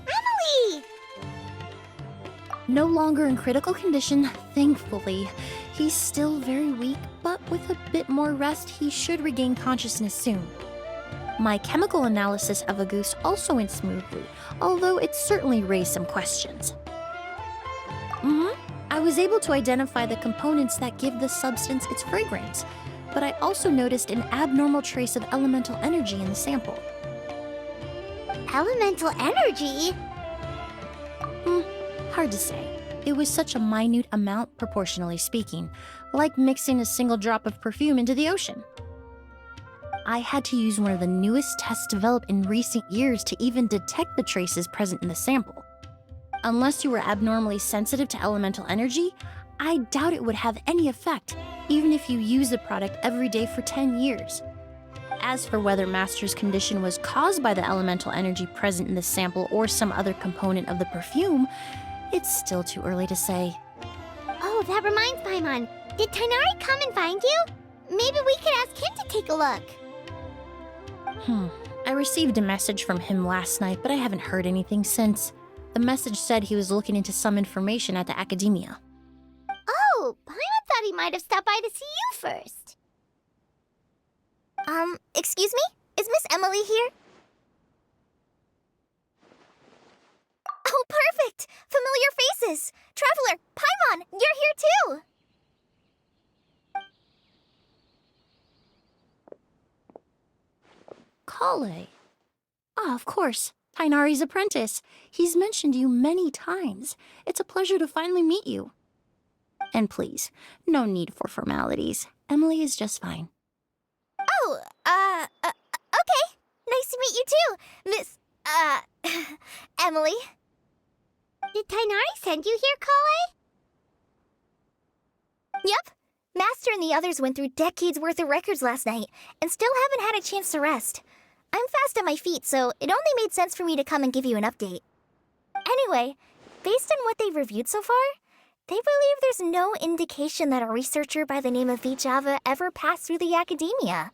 Emily! No longer in critical condition, thankfully. He's still very weak, but with a bit more rest, he should regain consciousness soon. My chemical analysis of a goose also went smoothly, although it certainly raised some questions. I was able to identify the components that give the substance its fragrance, but I also noticed an abnormal trace of elemental energy in the sample. Elemental energy? Hard to say. It was such a minute amount, proportionally speaking, like mixing a single drop of perfume into the ocean. I had to use one of the newest tests developed in recent years to even detect the traces present in the sample. Unless you were abnormally sensitive to elemental energy, I doubt it would have any effect, even if you use the product every day for 10 years. As for whether Master's condition was caused by the elemental energy present in the sample or some other component of the perfume, it's still too early to say. Oh, that reminds Paimon. Did Tainari come and find you? Maybe we could ask him to take a look. I received a message from him last night, but I haven't heard anything since. The message said he was looking into some information at the academia. Oh, Paimon thought he might have stopped by to see you first. Excuse me? Is Miss Emily here? Oh, perfect! Familiar faces! Traveler, Paimon, you're here too! Kale. Ah, of course. Tainari's apprentice. He's mentioned you many times. It's a pleasure to finally meet you. And please, no need for formalities. Emily is just fine. Oh, okay. Nice to meet you too, Miss, Emily. Did Tainari send you here, Kale? Yep. Master and the others went through decades worth of records last night, and still haven't had a chance to rest. I'm fast on my feet, so it only made sense for me to come and give you an update. Anyway, based on what they've reviewed so far, they believe there's no indication that a researcher by the name of Vijava ever passed through the academia.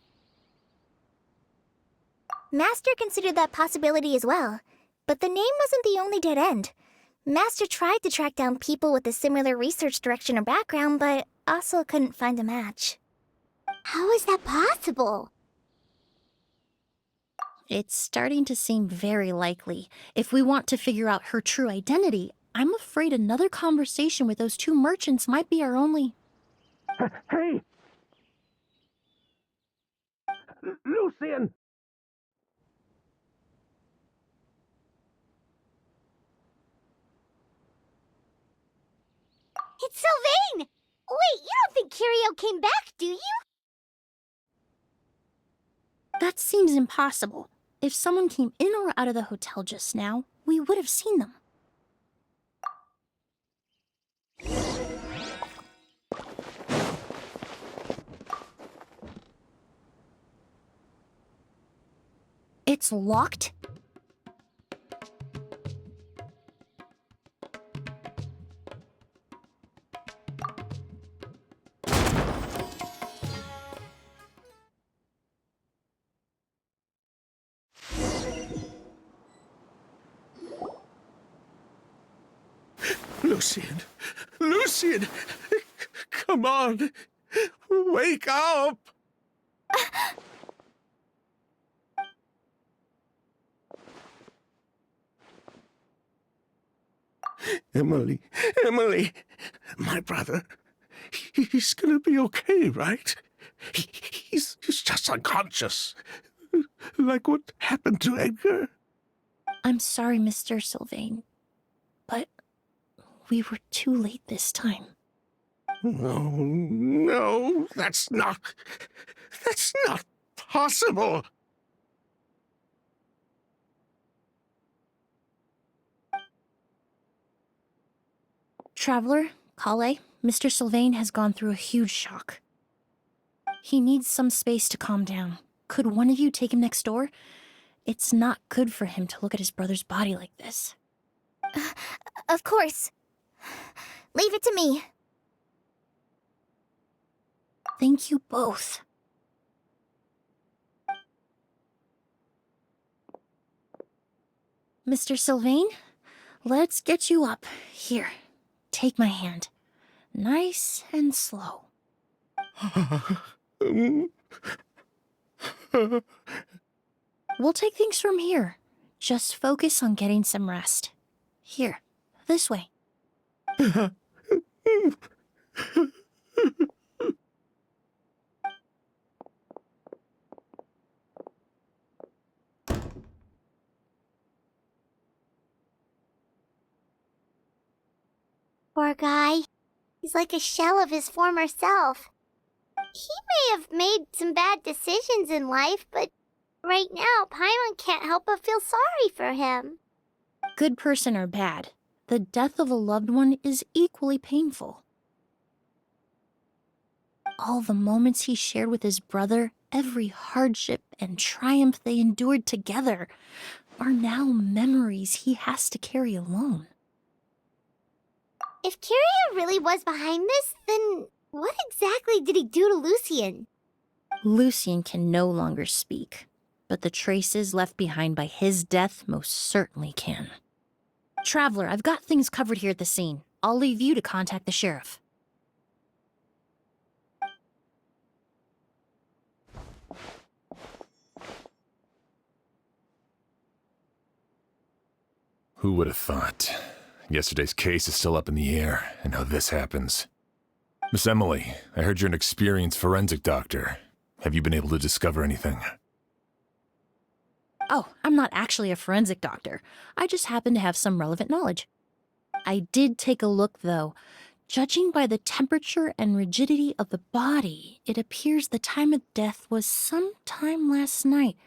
Master considered that possibility as well, but the name wasn't the only dead end. Master tried to track down people with a similar research direction or background, but also couldn't find a match. How is that possible? It's starting to seem very likely. If we want to figure out her true identity, I'm afraid another conversation with those two merchants might be our only... Hey! Lucian! It's Sylvain! Wait, you don't think Kirio came back, do you? That seems impossible. If someone came in or out of the hotel just now, we would have seen them. It's locked? Lucian! Lucian! Come on! Wake up! Emily, Emily, my brother, he's gonna be okay, right? He's just unconscious. Like what happened to Edgar? I'm sorry, Mr. Sylvain, but we were too late this time. No, no, that's not possible. Traveler, Kale, Mr. Sylvain has gone through a huge shock. He needs some space to calm down. Could one of you take him next door? It's not good for him to look at his brother's body like this. Of course. Leave it to me. Thank you both. Mr. Sylvain, let's get you up. Here, take my hand. Nice and slow. We'll take things from here. Just focus on getting some rest. Here, this way. Poor guy. He's like a shell of his former self. He may have made some bad decisions in life, but right now, Paimon can't help but feel sorry for him. Good person or bad, the death of a loved one is equally painful. All the moments he shared with his brother, every hardship and triumph they endured together, are now memories he has to carry alone. If Kiria really was behind this, then what exactly did he do to Lucian? Lucian can no longer speak, but the traces left behind by his death most certainly can. Traveler, I've got things covered here at the scene. I'll leave you to contact the sheriff. Who would have thought? Yesterday's case is still up in the air, and now this happens. Miss Emily, I heard you're an experienced forensic doctor. Have you been able to discover anything? Oh, I'm not actually a forensic doctor. I just happen to have some relevant knowledge. I did take a look, though. Judging by the temperature and rigidity of the body, it appears the time of death was sometime last night.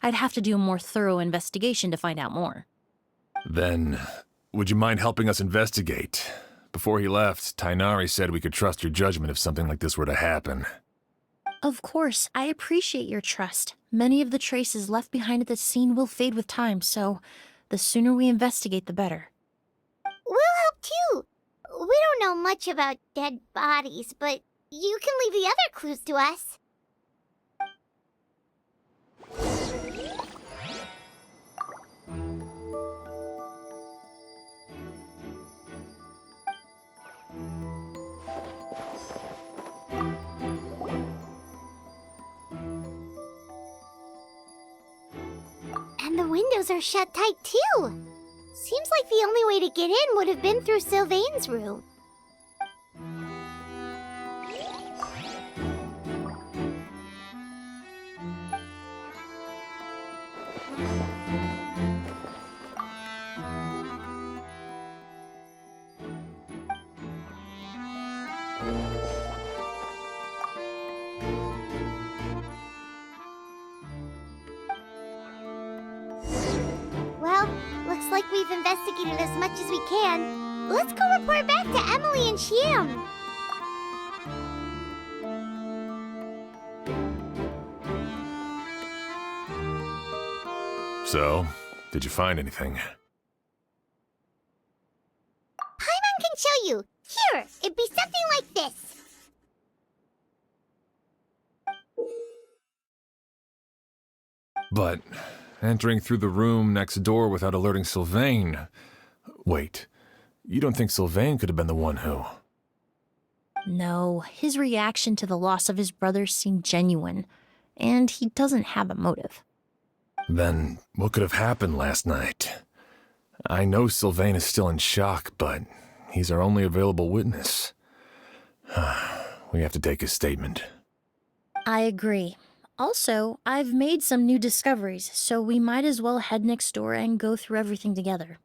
I'd have to do a more thorough investigation to find out more. Then, would you mind helping us investigate? Before he left, Tainari said we could trust your judgment if something like this were to happen. Of course, I appreciate your trust. Many of the traces left behind at the scene will fade with time, so the sooner we investigate, the better. We'll help too. We don't know much about dead bodies, but you can leave the other clues to us. And the windows are shut tight too. Seems like the only way to get in would have been through Sylvain's room. Well, looks like we've investigated as much as we can. Let's go report back to Emily and Shiam. So, did you find anything? Paimon can show you. Here, it'd be something like this. But entering through the room next door without alerting Sylvain... Wait, You don't think Sylvain could have been the one who... No, his reaction to the loss of his brother seemed genuine, and he doesn't have a motive. Then what could have happened last night? I know Sylvain is still in shock, but he's our only available witness. We have to take his statement. I agree. Also, I've made some new discoveries, so we might as well head next door and go through everything together.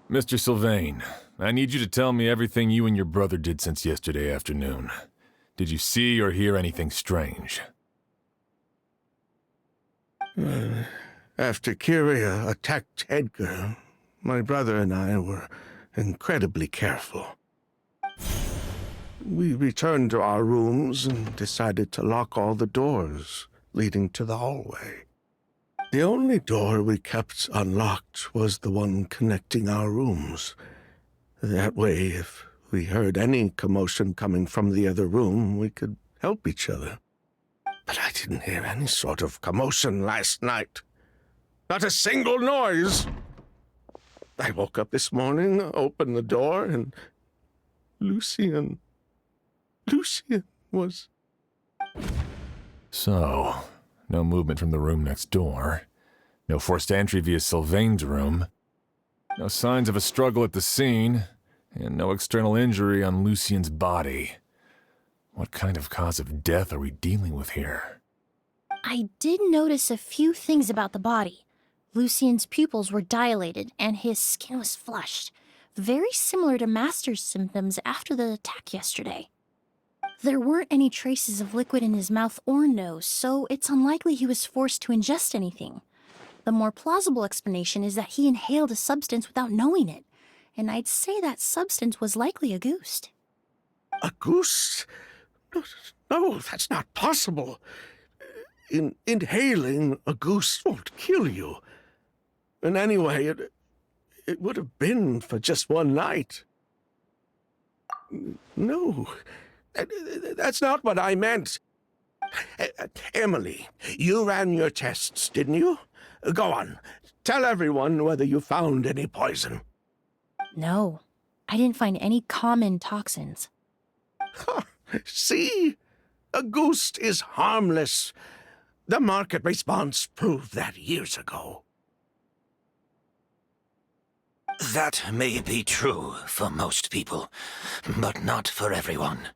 Mr. Sylvain, I need you to tell me everything you and your brother did since yesterday afternoon. Did you see or hear anything strange? After Kyria attacked Edgar, my brother and I were incredibly careful. We returned to our rooms and decided to lock all the doors leading to the hallway. The only door we kept unlocked was the one connecting our rooms. That way, if we heard any commotion coming from the other room, we could help each other. But I didn't hear any sort of commotion last night. Not a single noise. I woke up this morning, opened the door, and Lucien was... So, no movement from the room next door. No forced entry via Sylvain's room. No signs of a struggle at the scene. And no external injury on Lucien's body. What kind of cause of death are we dealing with here? I did notice a few things about the body. Lucien's pupils were dilated, and his skin was flushed. Very similar to Master's symptoms after the attack yesterday. There weren't any traces of liquid in his mouth or nose, so it's unlikely he was forced to ingest anything. The more plausible explanation is that he inhaled a substance without knowing it, and I'd say that substance was likely a ghost. A goose? No, that's not possible. Inhaling a goose won't kill you. And anyway, it would have been for just one night. No, that's not what I meant. Emily, you ran your tests, didn't you? Go on. Tell everyone whether you found any poison. No, I didn't find any common toxins. See? A ghost is harmless. The market response proved that years ago. That may be true for most people, but not for everyone.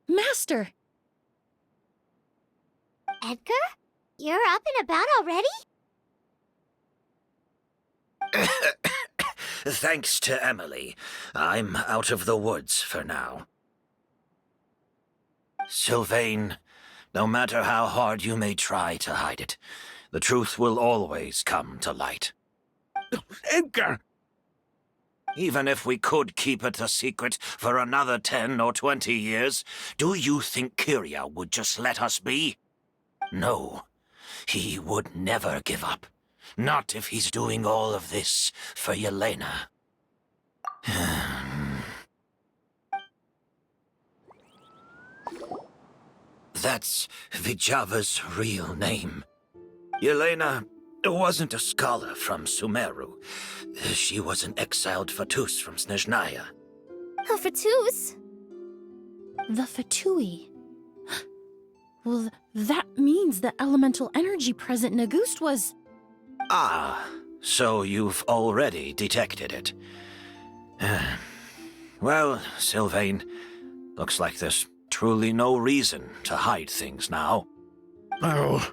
Master! Edgar? You're up and about already? Thanks to Emily, I'm out of the woods for now. Sylvain, no matter how hard you may try to hide it, the truth will always come to light. Edgar! Even if we could keep it a secret for another 10 or 20 years, do you think Kyria would just let us be? No, he would never give up. Not if he's doing all of this for Yelena. That's Vijava's real name. Yelena wasn't a scholar from Sumeru. She was an exiled Fatus from Snezhnaya. A Fatus? The Fatui. Well, that means the elemental energy present in Auguste was... Ah, so you've already detected it. Well, Sylvain, looks like there's truly no reason to hide things now. Oh.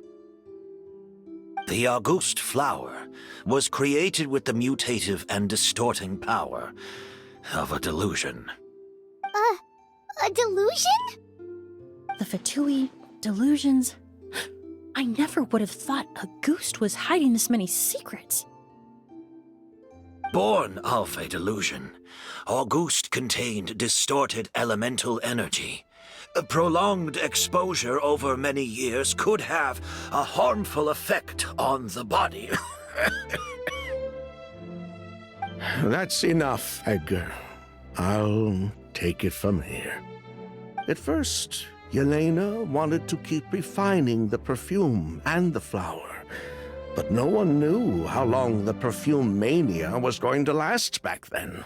The Auguste flower was created with the mutative and distorting power of a delusion. A delusion? The Fatui, delusions... I never would have thought Auguste was hiding this many secrets. Born of a delusion, Auguste contained distorted elemental energy, Prolonged exposure over many years could have a harmful effect on the body. That's enough, Edgar. I'll take it from here. At first, Yelena wanted to keep refining the perfume and the flower, but no one knew how long the perfume mania was going to last back then.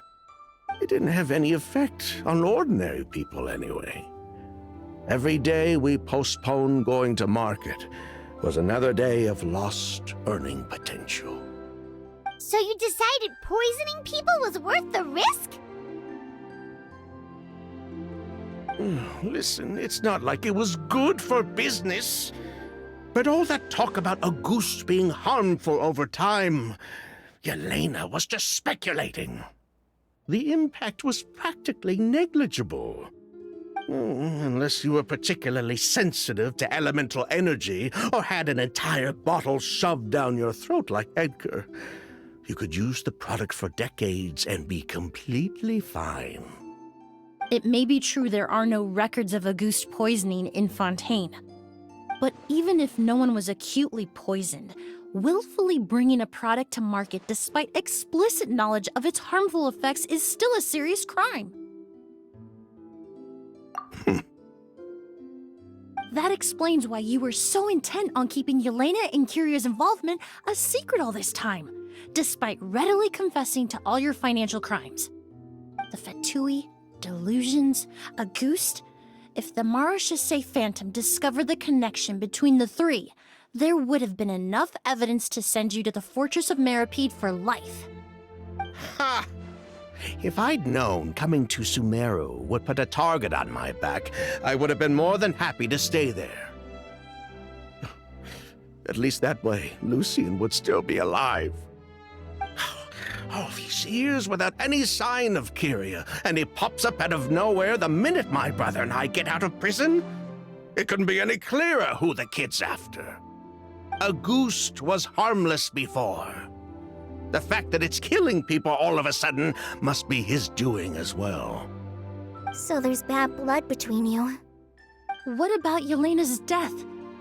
It didn't have any effect on ordinary people anyway. Every day we postponed going to market was another day of lost earning potential. So you decided poisoning people was worth the risk? Listen, it's not like it was good for business. But all that talk about a goose being harmful over time, Yelena was just speculating. The impact was practically negligible. Unless you were particularly sensitive to elemental energy or had an entire bottle shoved down your throat like Edgar, you could use the product for decades and be completely fine. It may be true there are no records of Auguste poisoning in Fontaine. But even if no one was acutely poisoned, willfully bringing a product to market despite explicit knowledge of its harmful effects is still a serious crime. That explains why you were so intent on keeping Yelena and Kyria's involvement a secret all this time, despite readily confessing to all your financial crimes. The Fatui, delusions, Auguste. If the Marechaussee Phantom discovered the connection between the three, there would have been enough evidence to send you to the Fortress of Meripede for life. Ha! If I'd known coming to Sumeru would put a target on my back, I would have been more than happy to stay there. At least that way, Lucien would still be alive. All these years without any sign of Kyria, and he pops up out of nowhere the minute my brother and I get out of prison? It couldn't be any clearer who the kid's after. Auguste was harmless before. The fact that it's killing people all of a sudden must be his doing as well. So there's bad blood between you. What about Yelena's death?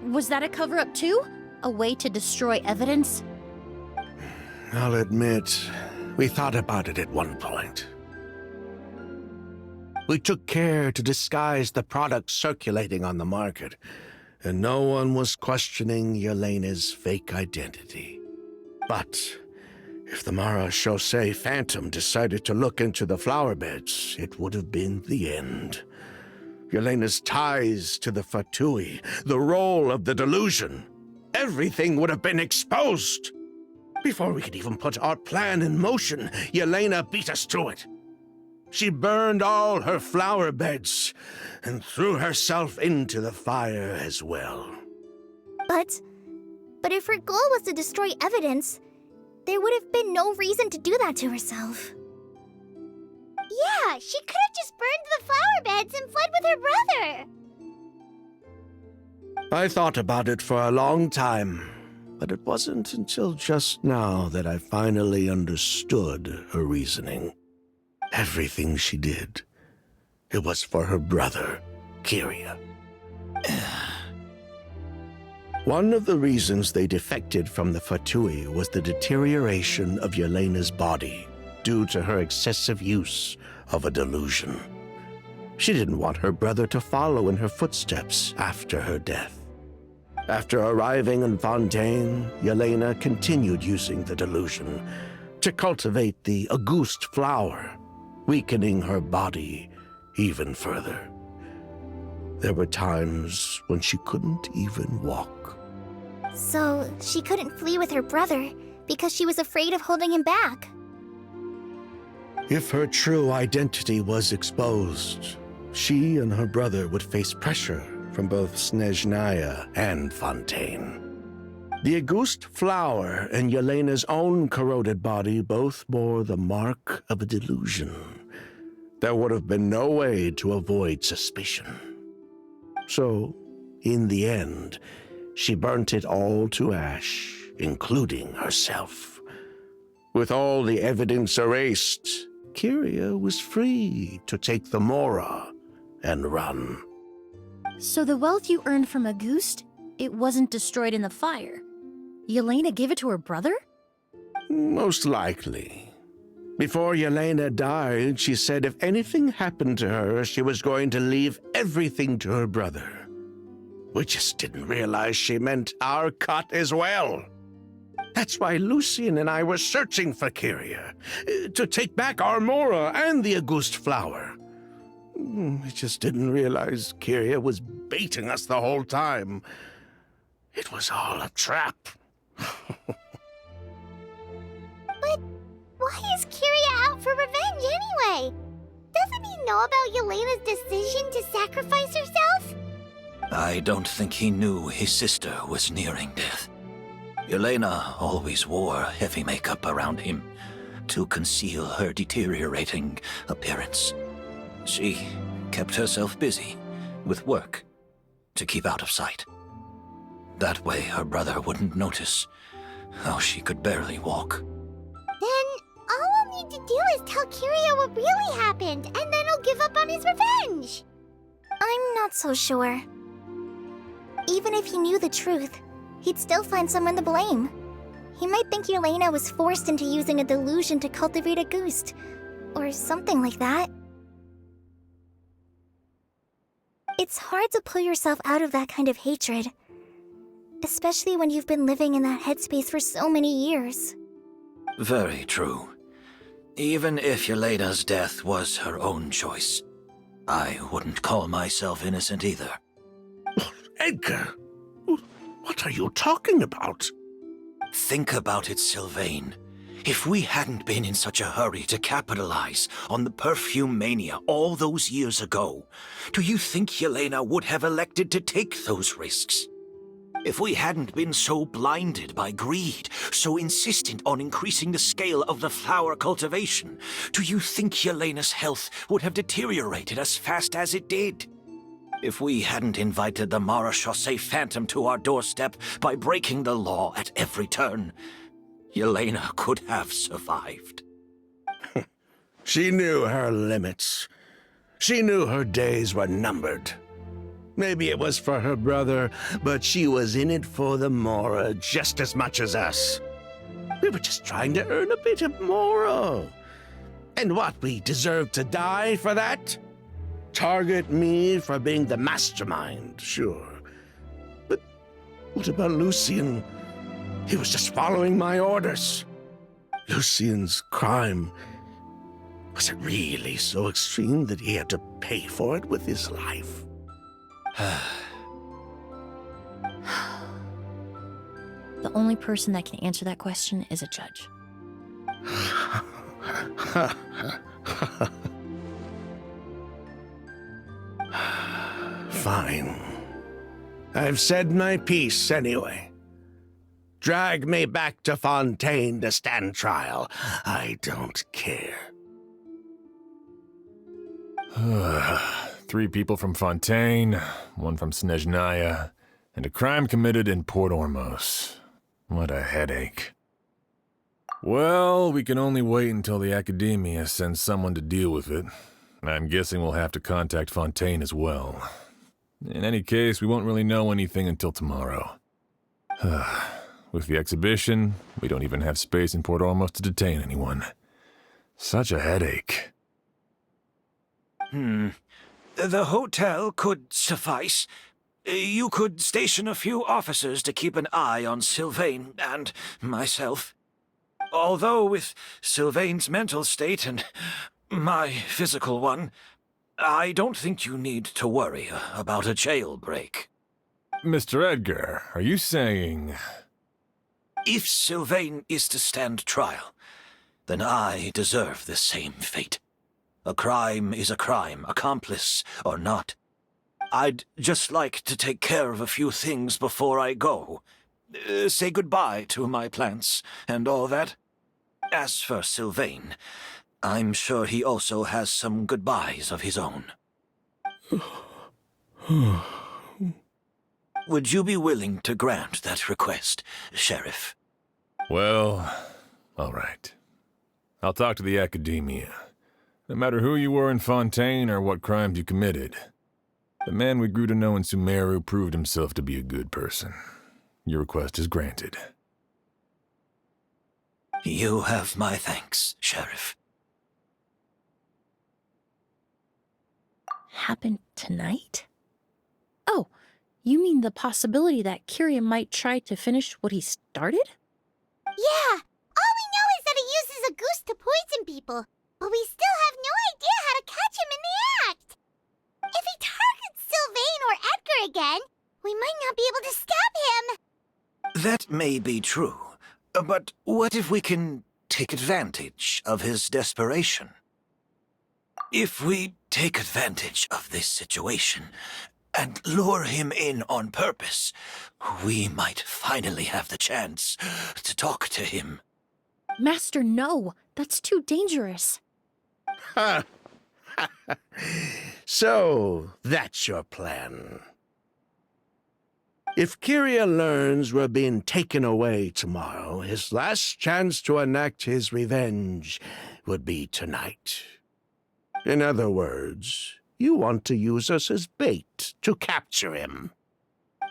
Was that a cover-up too? A way to destroy evidence? I'll admit, we thought about it at one point. We took care to disguise the products circulating on the market, and no one was questioning Yelena's fake identity. But if the Marechaussee Phantom decided to look into the flower beds, it would have been the end. Yelena's ties to the Fatui, the role of the delusion, everything would have been exposed. Before we could even put our plan in motion, Yelena beat us to it. She burned all her flower beds and threw herself into the fire as well. But if her goal was to destroy evidence, there would have been no reason to do that to herself. Yeah, she could have just burned the flower beds and fled with her brother. I thought about it for a long time, but it wasn't until just now that I finally understood her reasoning. Everything she did, it was for her brother, Kyria. One of the reasons they defected from the Fatui was the deterioration of Yelena's body due to her excessive use of a delusion. She didn't want her brother to follow in her footsteps after her death. After arriving in Fontaine, Yelena continued using the delusion to cultivate the Auguste flower, weakening her body even further. There were times when she couldn't even walk. So she couldn't flee with her brother because she was afraid of holding him back. If her true identity was exposed, she and her brother would face pressure from both Snezhnaya and Fontaine. The Auguste flower and Yelena's own corroded body both bore the mark of a delusion. There would have been no way to avoid suspicion. So, in the end, she burnt it all to ash, including herself. With all the evidence erased, Kyria was free to take the Mora and run. So the wealth you earned from Auguste, it wasn't destroyed in the fire. Yelena gave it to her brother? Most likely. Before Yelena died, she said if anything happened to her, she was going to leave everything to her brother. We just didn't realize she meant our cut as well. That's why Lucien and I were searching for Kyria, to take back Armora and the Auguste flower. We just didn't realize Kyria was baiting us the whole time. It was all a trap. But why is Kyria out for revenge anyway? Doesn't he know about Yelena's decision to sacrifice herself? I don't think he knew his sister was nearing death. Yelena always wore heavy makeup around him to conceal her deteriorating appearance. She kept herself busy with work to keep out of sight. That way her brother wouldn't notice how she could barely walk. Then all I'll need to do is tell Kyria what really happened, and then he'll give up on his revenge. I'm not so sure. Even if he knew the truth, he'd still find someone to blame. He might think Yelena was forced into using a delusion to cultivate Auguste, or something like that. It's hard to pull yourself out of that kind of hatred, especially when you've been living in that headspace for so many years. Very true. Even if Yelena's death was her own choice, I wouldn't call myself innocent either. Edgar, what are you talking about? Think about it, Sylvain. If we hadn't been in such a hurry to capitalize on the perfume mania all those years ago, do you think Yelena would have elected to take those risks? If we hadn't been so blinded by greed, so insistent on increasing the scale of the flower cultivation, do you think Yelena's health would have deteriorated as fast as it did? If we hadn't invited the Marechaussee Phantom to our doorstep by breaking the law at every turn, Yelena could have survived. She knew her limits. She knew her days were numbered. Maybe it was for her brother, but she was in it for the Mora just as much as us. We were just trying to earn a bit of Mora. And what, we deserve to die for that? Target me for being the mastermind, sure. But what about Lucien? He was just following my orders. Lucien's crime, was it really so extreme that he had to pay for it with his life? The only person that can answer that question is a judge. Fine. I've said my piece anyway. Drag me back to Fontaine to stand trial. I don't care. 3 people from Fontaine, 1 from Snezhnaya, and a crime committed in Port Ormos. What a headache. Well, we can only wait until the Academia sends someone to deal with it. I'm guessing we'll have to contact Fontaine as well. In any case, we won't really know anything until tomorrow. With the exhibition, we don't even have space in Port Ormos to detain anyone. Such a headache. The hotel could suffice. You could station a few officers to keep an eye on Sylvain and myself. Although with Sylvain's mental state and my physical one, I don't think you need to worry about a jailbreak. Mr. Edgar, are you saying... If Sylvain is to stand trial, then I deserve the same fate. A crime is a crime, accomplice or not. I'd just like to take care of a few things before I go. Say goodbye to my plants and all that. As for Sylvain, I'm sure he also has some goodbyes of his own. Would you be willing to grant that request, Sheriff? Well, all right. I'll talk to the Academia. No matter who you were in Fontaine or what crimes you committed, The man we grew to know in Sumeru proved himself to be a good person. Your request is granted. You have my thanks, Sheriff. Happened tonight? Oh, you mean the possibility that Kiria might try to finish what he started? Yeah, all we know is that he uses a goose to poison people, but we still have no idea how to catch him in the act. If he targets Sylvain or Edgar again, we might not be able to stop him. That may be true, but what if we can take advantage of his desperation? If we take advantage of this situation and lure him in on purpose, we might finally have the chance to talk to him. Master, no. That's too dangerous. Ha! So, that's your plan. If Kiria learns we're being taken away tomorrow, his last chance to enact his revenge would be tonight. In other words, you want to use us as bait to capture him.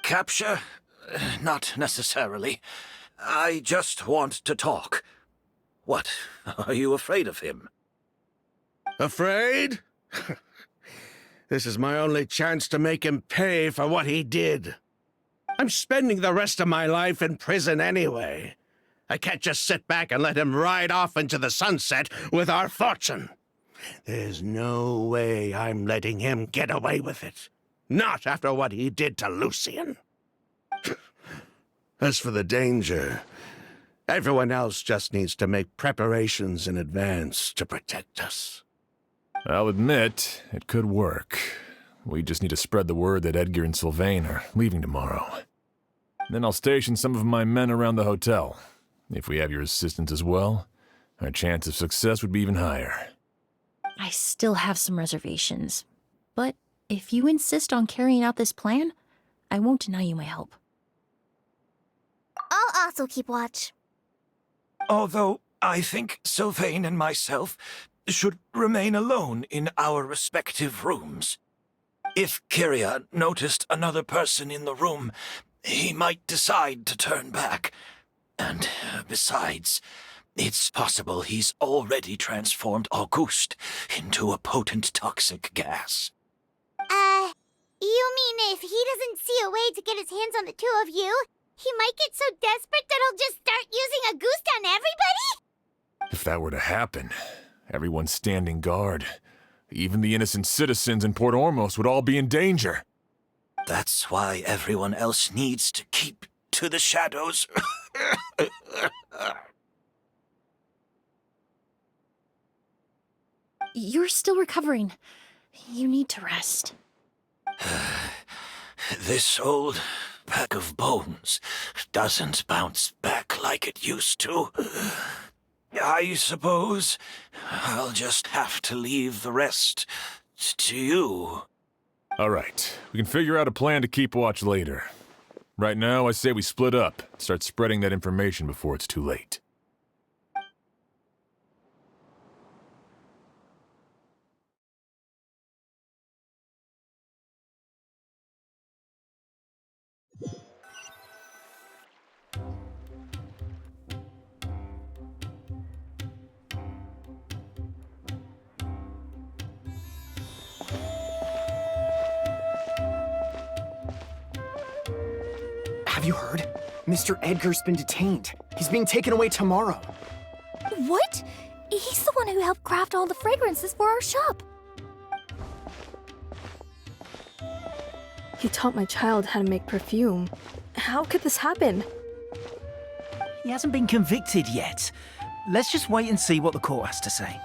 Capture? Not necessarily. I just want to talk. What? Are you afraid of him? Afraid? This is my only chance to make him pay for what he did. I'm spending the rest of my life in prison anyway. I can't just sit back and let him ride off into the sunset with our fortune. There's no way I'm letting him get away with it. Not after what he did to Lucian. As for the danger, everyone else just needs to make preparations in advance to protect us. I'll admit, it could work. We just need to spread the word that Edgar and Sylvain are leaving tomorrow. Then I'll station some of my men around the hotel. If we have your assistance as well, our chance of success would be even higher. I still have some reservations. But if you insist on carrying out this plan, I won't deny you my help. I'll also keep watch. Although I think Sylvain and myself should remain alone in our respective rooms. If Kiria noticed another person in the room, he might decide to turn back. And besides, it's possible he's already transformed Auguste into a potent toxic gas. You mean if he doesn't see a way to get his hands on the two of you, he might get so desperate that he'll just start using Auguste on everybody? If that were to happen, everyone standing guard, even the innocent citizens in Port Ormos would all be in danger. That's why everyone else needs to keep to the shadows. You're still recovering. You need to rest. This old pack of bones doesn't bounce back like it used to. I suppose I'll just have to leave the rest to you. All right, we can figure out a plan to keep watch later. Right now, I say we split up, start spreading that information before it's too late. Have you heard? Mr. Edgar's been detained. He's being taken away tomorrow. What? He's the one who helped craft all the fragrances for our shop. He taught my child how to make perfume. How could this happen? He hasn't been convicted yet. Let's just wait and see what the court has to say.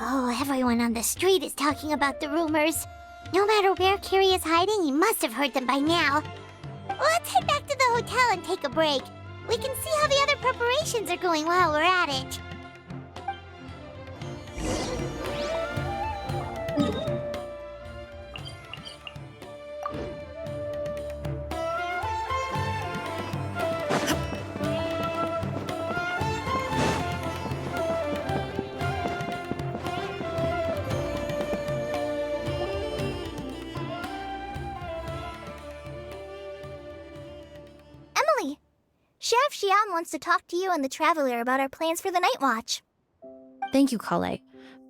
Oh, everyone on the street is talking about the rumors. No matter where Kiria is hiding, he must have heard them by now. Let's head back to the hotel and take a break. We can see how the other preparations are going while we're at it. Chef Xian wants to talk to you and the Traveler about our plans for the night watch. Thank you, Kale.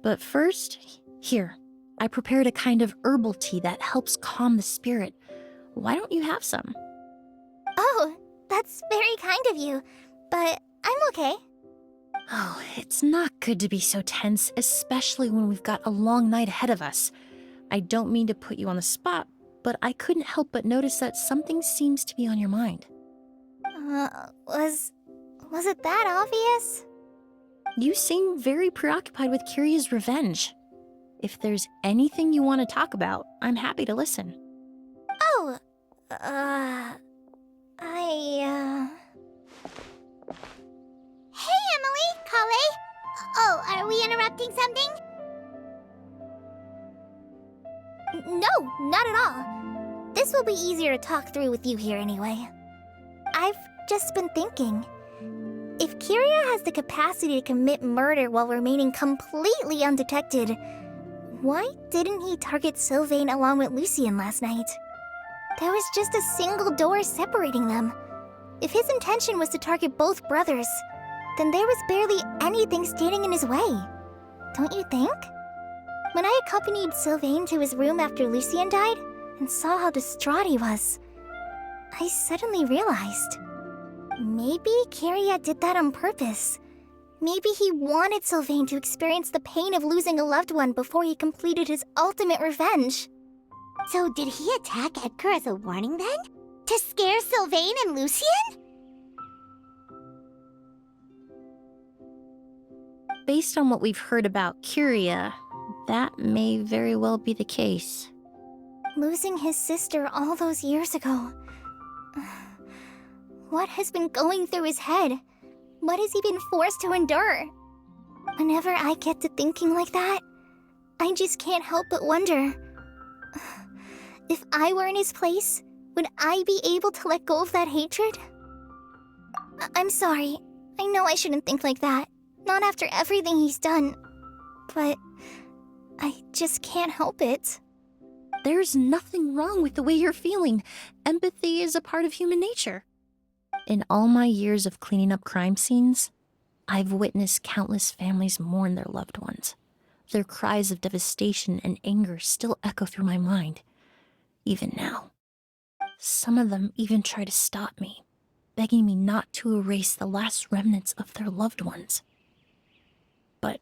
But first, here, I prepared a kind of herbal tea that helps calm the spirit. Why don't you have some? Oh, that's very kind of you, but I'm okay. Oh, it's not good to be so tense, especially when we've got a long night ahead of us. I don't mean to put you on the spot, but I couldn't help but notice that something seems to be on your mind. Was it that obvious? You seem very preoccupied with Kyria's revenge. If there's anything you want to talk about, I'm happy to listen. Oh, Hey, Emily, Kale. Oh, are we interrupting something? No, not at all. This will be easier to talk through with you here anyway. I've just been thinking. If Kyria has the capacity to commit murder while remaining completely undetected, why didn't he target Sylvain along with Lucien last night? There was just a single door separating them. If his intention was to target both brothers, then there was barely anything standing in his way. Don't you think? When I accompanied Sylvain to his room after Lucien died and saw how distraught he was, I suddenly realized. Maybe Kyria did that on purpose. Maybe he wanted Sylvain to experience the pain of losing a loved one before he completed his ultimate revenge. So did he attack Edgar as a warning then? To scare Sylvain and Lucien? Based on what we've heard about Kyria, that may very well be the case. Losing his sister all those years ago. What has been going through his head? What has he been forced to endure? Whenever I get to thinking like that, I just can't help but wonder. If I were in his place, would I be able to let go of that hatred? I'm sorry. I know I shouldn't think like that. Not after everything he's done. But I just can't help it. There's nothing wrong with the way you're feeling. Empathy is a part of human nature. In all my years of cleaning up crime scenes, I've witnessed countless families mourn their loved ones. Their cries of devastation and anger still echo through my mind, even now. Some of them even try to stop me, begging me not to erase the last remnants of their loved ones. But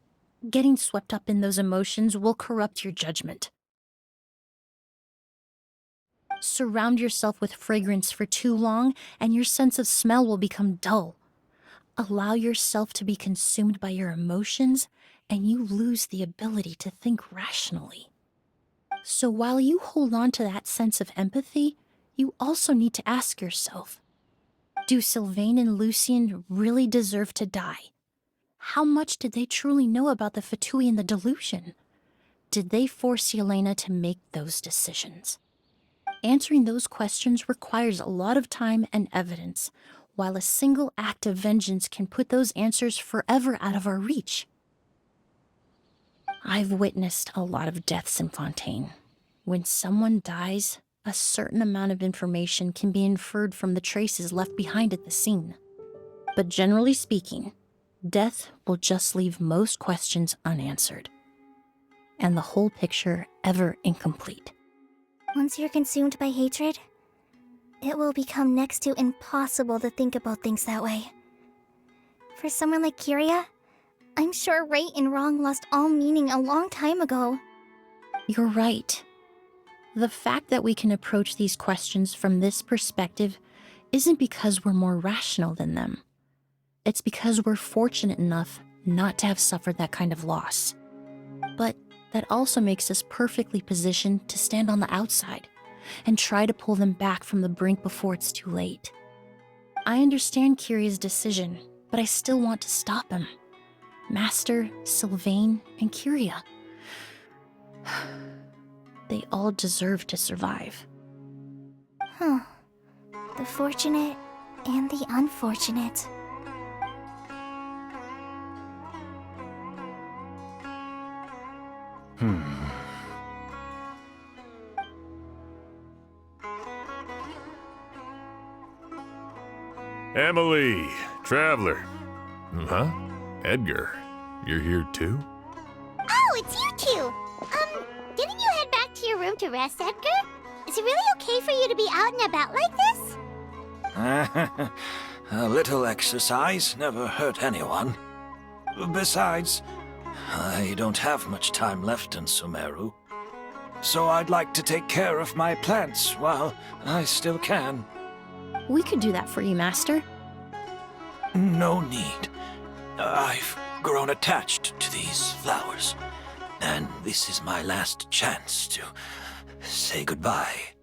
getting swept up in those emotions will corrupt your judgment. Surround yourself with fragrance for too long, and your sense of smell will become dull. Allow yourself to be consumed by your emotions, and you lose the ability to think rationally. So while you hold on to that sense of empathy, you also need to ask yourself, do Sylvain and Lucien really deserve to die? How much did they truly know about the Fatui and the delusion? Did they force Yelena to make those decisions? Answering those questions requires a lot of time and evidence, while a single act of vengeance can put those answers forever out of our reach. I've witnessed a lot of deaths in Fontaine. When someone dies, a certain amount of information can be inferred from the traces left behind at the scene. But generally speaking, death will just leave most questions unanswered, and the whole picture ever incomplete. Once you're consumed by hatred, it will become next to impossible to think about things that way. For someone like Kyria, I'm sure right and wrong lost all meaning a long time ago. You're right. The fact that we can approach these questions from this perspective isn't because we're more rational than them. It's because we're fortunate enough not to have suffered that kind of loss. But that also makes us perfectly positioned to stand on the outside and try to pull them back from the brink before it's too late. I understand Kyria's decision, but I still want to stop him. Master, Sylvain, and Kyria. They all deserve to survive. The fortunate and the unfortunate. Emily, Traveler. Huh? Edgar, you're here too? Oh, it's you two! Didn't you head back to your room to rest, Edgar? Is it really okay for you to be out and about like this? A little exercise never hurt anyone. Besides, I don't have much time left in Sumeru. So I'd like to take care of my plants while I still can. We could do that for you, Master. No need. I've grown attached to these flowers, and this is my last chance to say goodbye.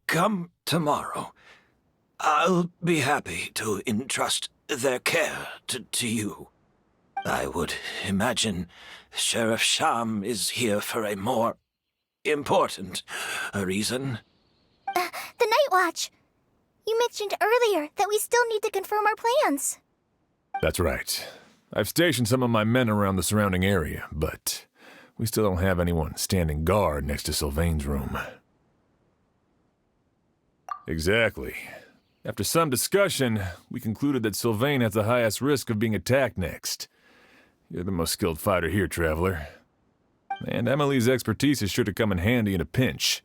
Come tomorrow. I'll be happy to entrust their care to you. I would imagine Sheriff Sham is here for a more important reason. The Night Watch! You mentioned earlier that we still need to confirm our plans. That's right. I've stationed some of my men around the surrounding area, but we still don't have anyone standing guard next to Sylvain's room. Exactly. After some discussion, we concluded that Sylvain has the highest risk of being attacked next. You're the most skilled fighter here, Traveler. And Emily's expertise is sure to come in handy in a pinch.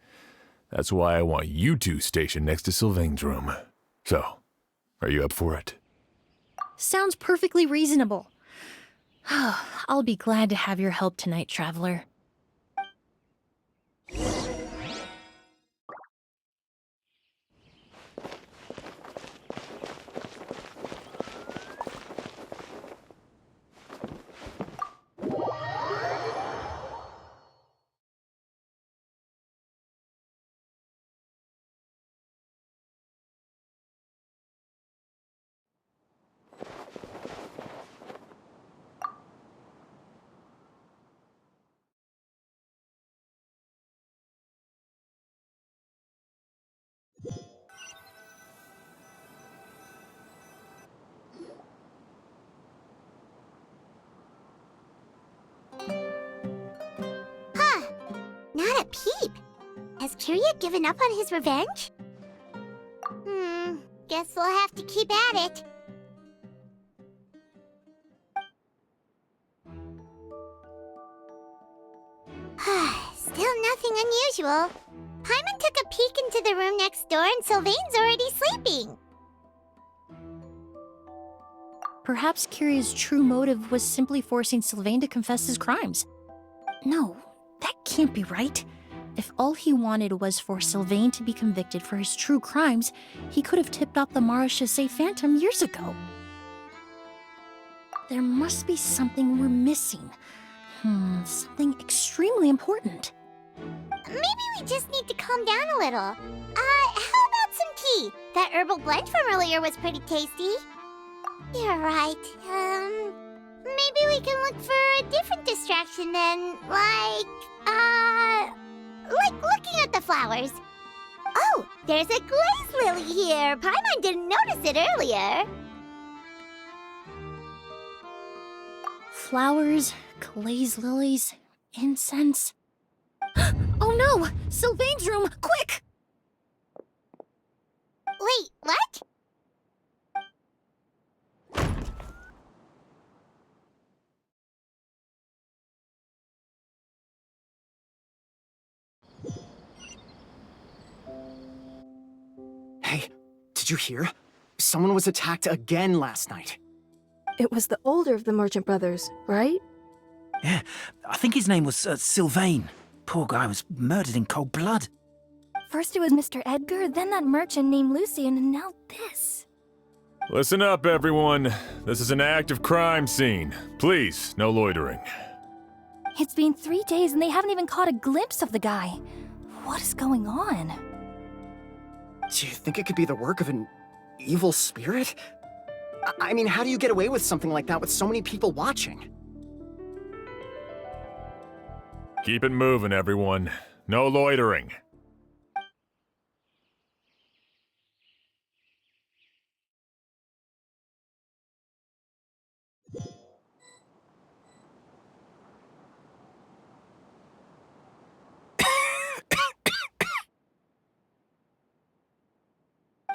That's why I want you two stationed next to Sylvain's room. So, are you up for it? Sounds perfectly reasonable. I'll be glad to have your help tonight, Traveler. Not a peep. Has Kirya given up on his revenge? Guess we'll have to keep at it. Still nothing unusual. Paimon took a peek into the room next door and Sylvain's already sleeping. Perhaps Kirya's true motive was simply forcing Sylvain to confess his crimes. No, that can't be right. If all he wanted was for Sylvain to be convicted for his true crimes, he could have tipped off the Marechaussee Phantom years ago. There must be something we're missing. Something extremely important. Maybe we just need to calm down a little. How about some tea? That herbal blend from earlier was pretty tasty. You're right. Maybe we can look for a different distraction then, like looking at the flowers. Oh, there's a glaze lily here. Paimon didn't notice it earlier. Flowers, glaze lilies, incense. Oh no! Sylvain's room! Quick! Wait, what? Hey, did you hear? Someone was attacked again last night. It was the older of the merchant brothers, right? Yeah, I think his name was Sylvain. Poor guy was murdered in cold blood. First it was Mr. Edgar, then that merchant named Lucian, and now this. Listen up, everyone. This is an active crime scene. Please, no loitering. It's been 3 days and they haven't even caught a glimpse of the guy. What is going on? Do you think it could be the work of an evil spirit? I mean, how do you get away with something like that with so many people watching? Keep it moving, everyone. No loitering.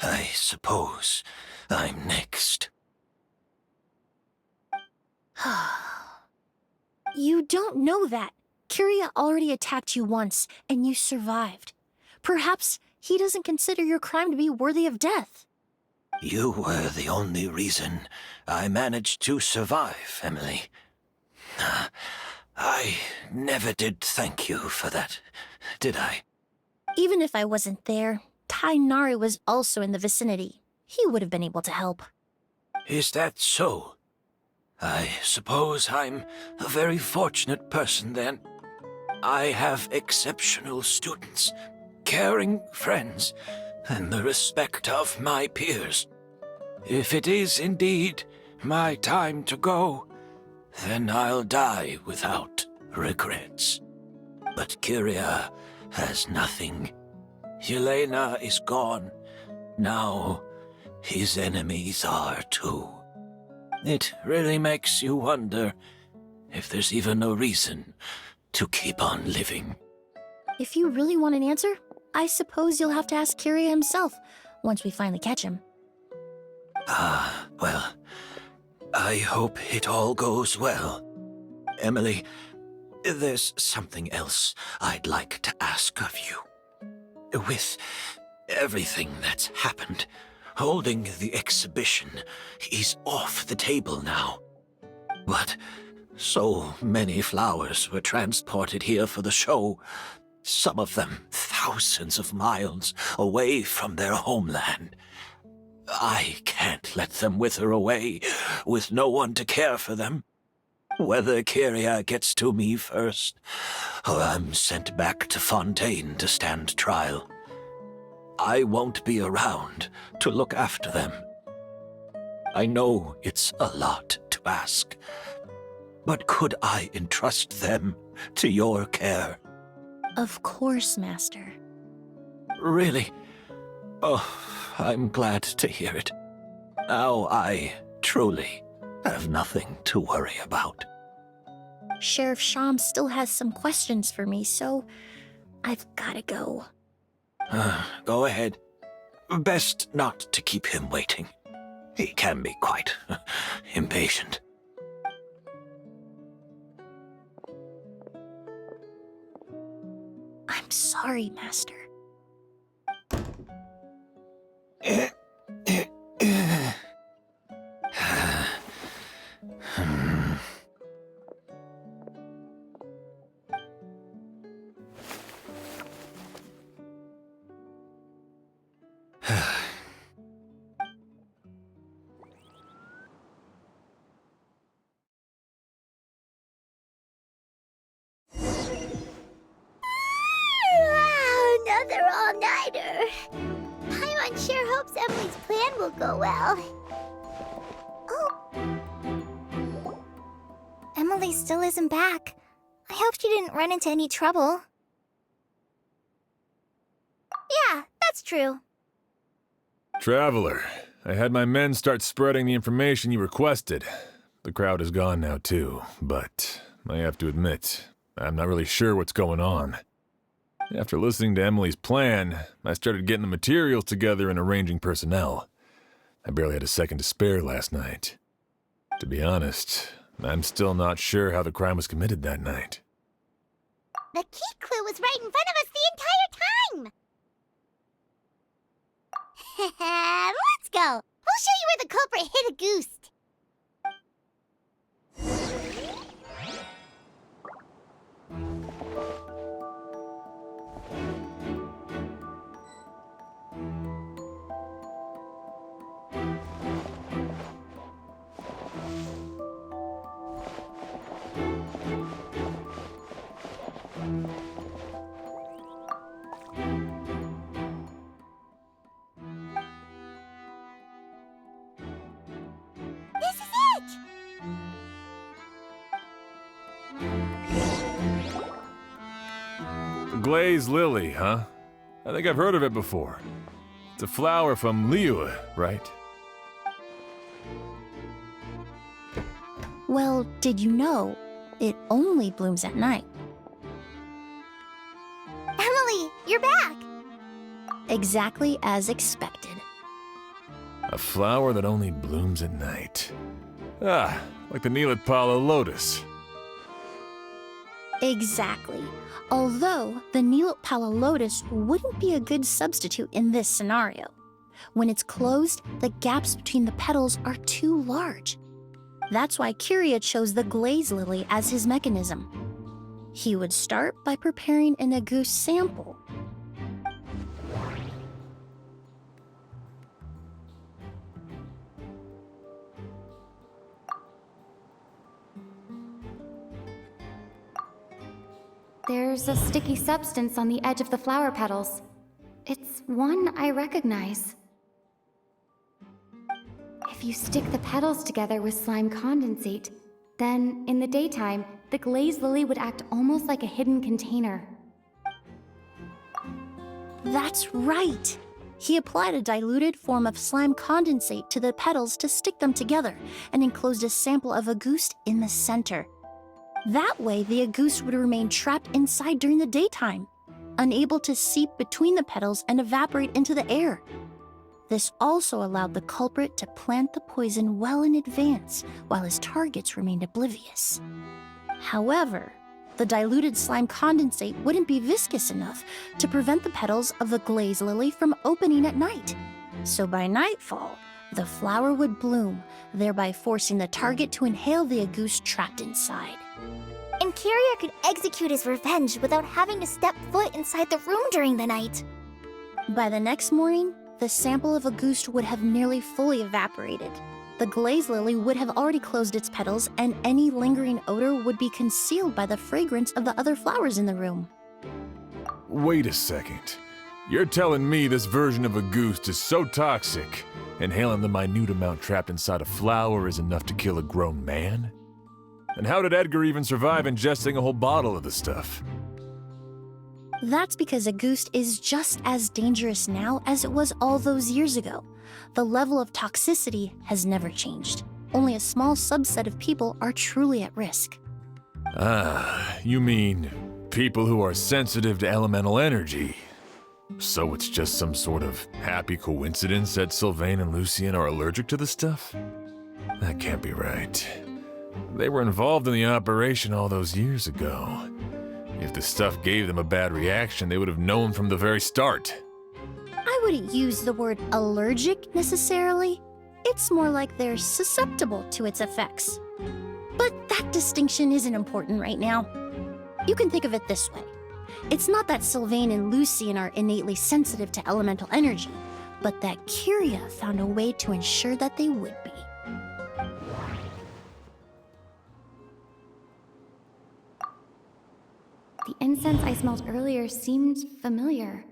I suppose I'm next. You don't know that. Kyria already attacked you once, and you survived. Perhaps he doesn't consider your crime to be worthy of death. You were the only reason I managed to survive, Emily. I never did thank you for that, did I? Even if I wasn't there, Tainari was also in the vicinity. He would have been able to help. Is that so? I suppose I'm a very fortunate person then. I have exceptional students, caring friends, and the respect of my peers. If it is indeed my time to go, then I'll die without regrets. But Kyria has nothing. Yelena is gone. Now his enemies are too. It really makes you wonder if there's even a reason to keep on living. If you really want an answer, I suppose you'll have to ask Kyria himself once we finally catch him. Well, I hope it all goes well. Emily, there's something else I'd like to ask of you. With everything that's happened, holding the exhibition is off the table now. But so many flowers were transported here for the show, some of them thousands of miles away from their homeland. I can't let them wither away with no one to care for them. Whether Kyria gets to me first, or I'm sent back to Fontaine to stand trial, I won't be around to look after them. I know it's a lot to ask, but could I entrust them to your care? Of course, Master. Really? Oh, I'm glad to hear it. Now I truly have nothing to worry about. Sheriff Sham still has some questions for me, so I've gotta go. Go ahead. Best not to keep him waiting. He can be quite impatient. I'm sorry, Master. Another all-nighter. Paimon sure hopes Emily's plan will go well. Oh. Emily still isn't back. I hope she didn't run into any trouble. Yeah, that's true. Traveler, I had my men start spreading the information you requested. The crowd is gone now too, but I have to admit, I'm not really sure what's going on. After listening to Emily's plan, I started getting the materials together and arranging personnel. I barely had a second to spare last night. To be honest, I'm still not sure how the crime was committed that night. The key clue was right in front of us the entire time! Let's go! We'll show you where the culprit hid a goose. This is it! The glazed lily, huh? I think I've heard of it before. It's a flower from Liyue, right? Well, did you know it only blooms at night? Emily, you're back! Exactly as expected. A flower that only blooms at night. Ah, like the Neelitpala lotus. Exactly. Although the Neelitpala lotus wouldn't be a good substitute in this scenario. When it's closed, the gaps between the petals are too large. That's why Kyria chose the glaze lily as his mechanism. He would start by preparing an agouti sample. There's a sticky substance on the edge of the flower petals. It's one I recognize. If you stick the petals together with slime condensate, then in the daytime, the glazed lily would act almost like a hidden container. That's right! He applied a diluted form of slime condensate to the petals to stick them together and enclosed a sample of agouti in the center. That way, the agouti would remain trapped inside during the daytime, unable to seep between the petals and evaporate into the air. This also allowed the culprit to plant the poison well in advance, while his targets remained oblivious. However, the diluted slime condensate wouldn't be viscous enough to prevent the petals of the glaze lily from opening at night. So by nightfall, the flower would bloom, thereby forcing the target to inhale the agouti trapped inside. And Kyria could execute his revenge without having to step foot inside the room during the night. By the next morning, the sample of agouti would have nearly fully evaporated. The glaze lily would have already closed its petals, and any lingering odor would be concealed by the fragrance of the other flowers in the room. Wait a second. You're telling me this version of agouti is so toxic, inhaling the minute amount trapped inside a flower is enough to kill a grown man? And how did Edgar even survive ingesting a whole bottle of the stuff? That's because agouti is just as dangerous now as it was all those years ago. The level of toxicity has never changed. Only a small subset of people are truly at risk. Ah, you mean people who are sensitive to elemental energy. So it's just some sort of happy coincidence that Sylvain and Lucien are allergic to the stuff? That can't be right. They were involved in the operation all those years ago. If the stuff gave them a bad reaction, they would have known from the very start. I wouldn't use the word allergic necessarily. It's more like they're susceptible to its effects. But that distinction isn't important right now. You can think of it this way. It's not that Sylvain and Lucien are innately sensitive to elemental energy, but that Kyria found a way to ensure that they would be. The incense I smelled earlier seemed familiar.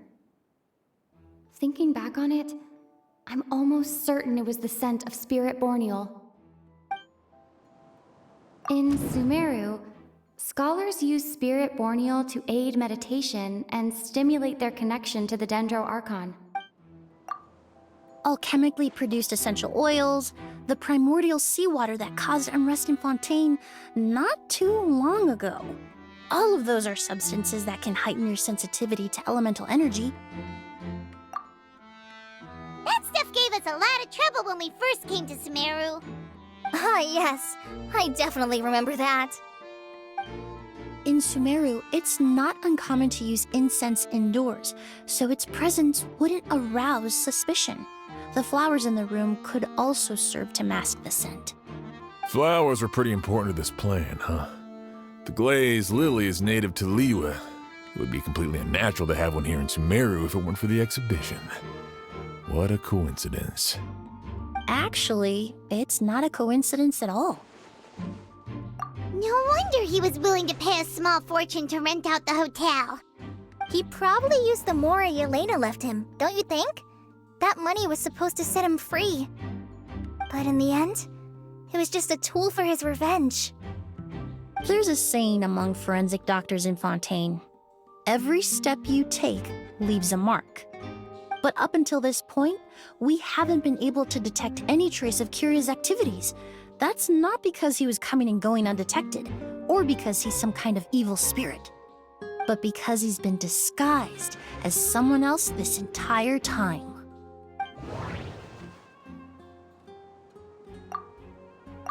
Thinking back on it, I'm almost certain it was the scent of Spirit Borneal. In Sumeru, scholars use Spirit Borneal to aid meditation and stimulate their connection to the Dendro Archon. Alchemically produced essential oils, the primordial seawater that caused unrest in Fontaine not too long ago. All of those are substances that can heighten your sensitivity to elemental energy. That stuff gave us a lot of trouble when we first came to Sumeru. Ah, yes. I definitely remember that. In Sumeru, it's not uncommon to use incense indoors, so its presence wouldn't arouse suspicion. The flowers in the room could also serve to mask the scent. Flowers were pretty important to this plan, huh? The glazed lily is native to Liyue. It would be completely unnatural to have one here in Sumeru if it weren't for the exhibition. What a coincidence. Actually, it's not a coincidence at all. No wonder he was willing to pay a small fortune to rent out the hotel. He probably used the Mora Elena left him, don't you think? That money was supposed to set him free. But in the end, it was just a tool for his revenge. There's a saying among forensic doctors in Fontaine. Every step you take leaves a mark. But up until this point, we haven't been able to detect any trace of Kyria's activities. That's not because he was coming and going undetected, or because he's some kind of evil spirit, but because he's been disguised as someone else this entire time.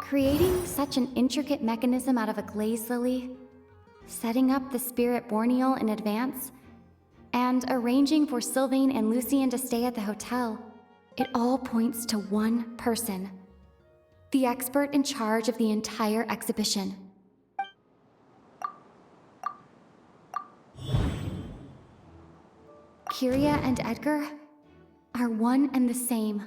Creating such an intricate mechanism out of a glaze lily, setting up the spirit borneal in advance, and arranging for Sylvain and Lucien to stay at the hotel, it all points to one person. The expert in charge of the entire exhibition. Kyria and Edgar are one and the same.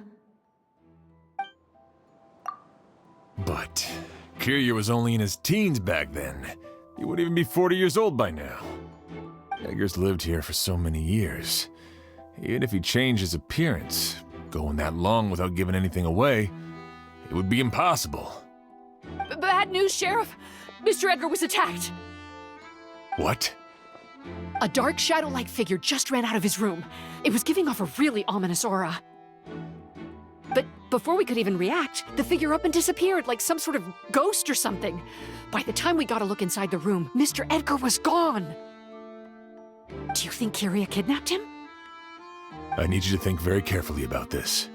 But Kyria was only in his teens back then. He wouldn't even be 40 years old by now. Edgar's lived here for so many years. Even if he changed his appearance, going that long without giving anything away, it would be impossible. Bad news, Sheriff! Mr. Edgar was attacked! What? A dark shadow-like figure just ran out of his room. It was giving off a really ominous aura. But before we could even react, the figure up and disappeared like some sort of ghost or something. By the time we got a look inside the room, Mr. Edgar was gone! Do you think Kyria kidnapped him? I need you to think very carefully about this.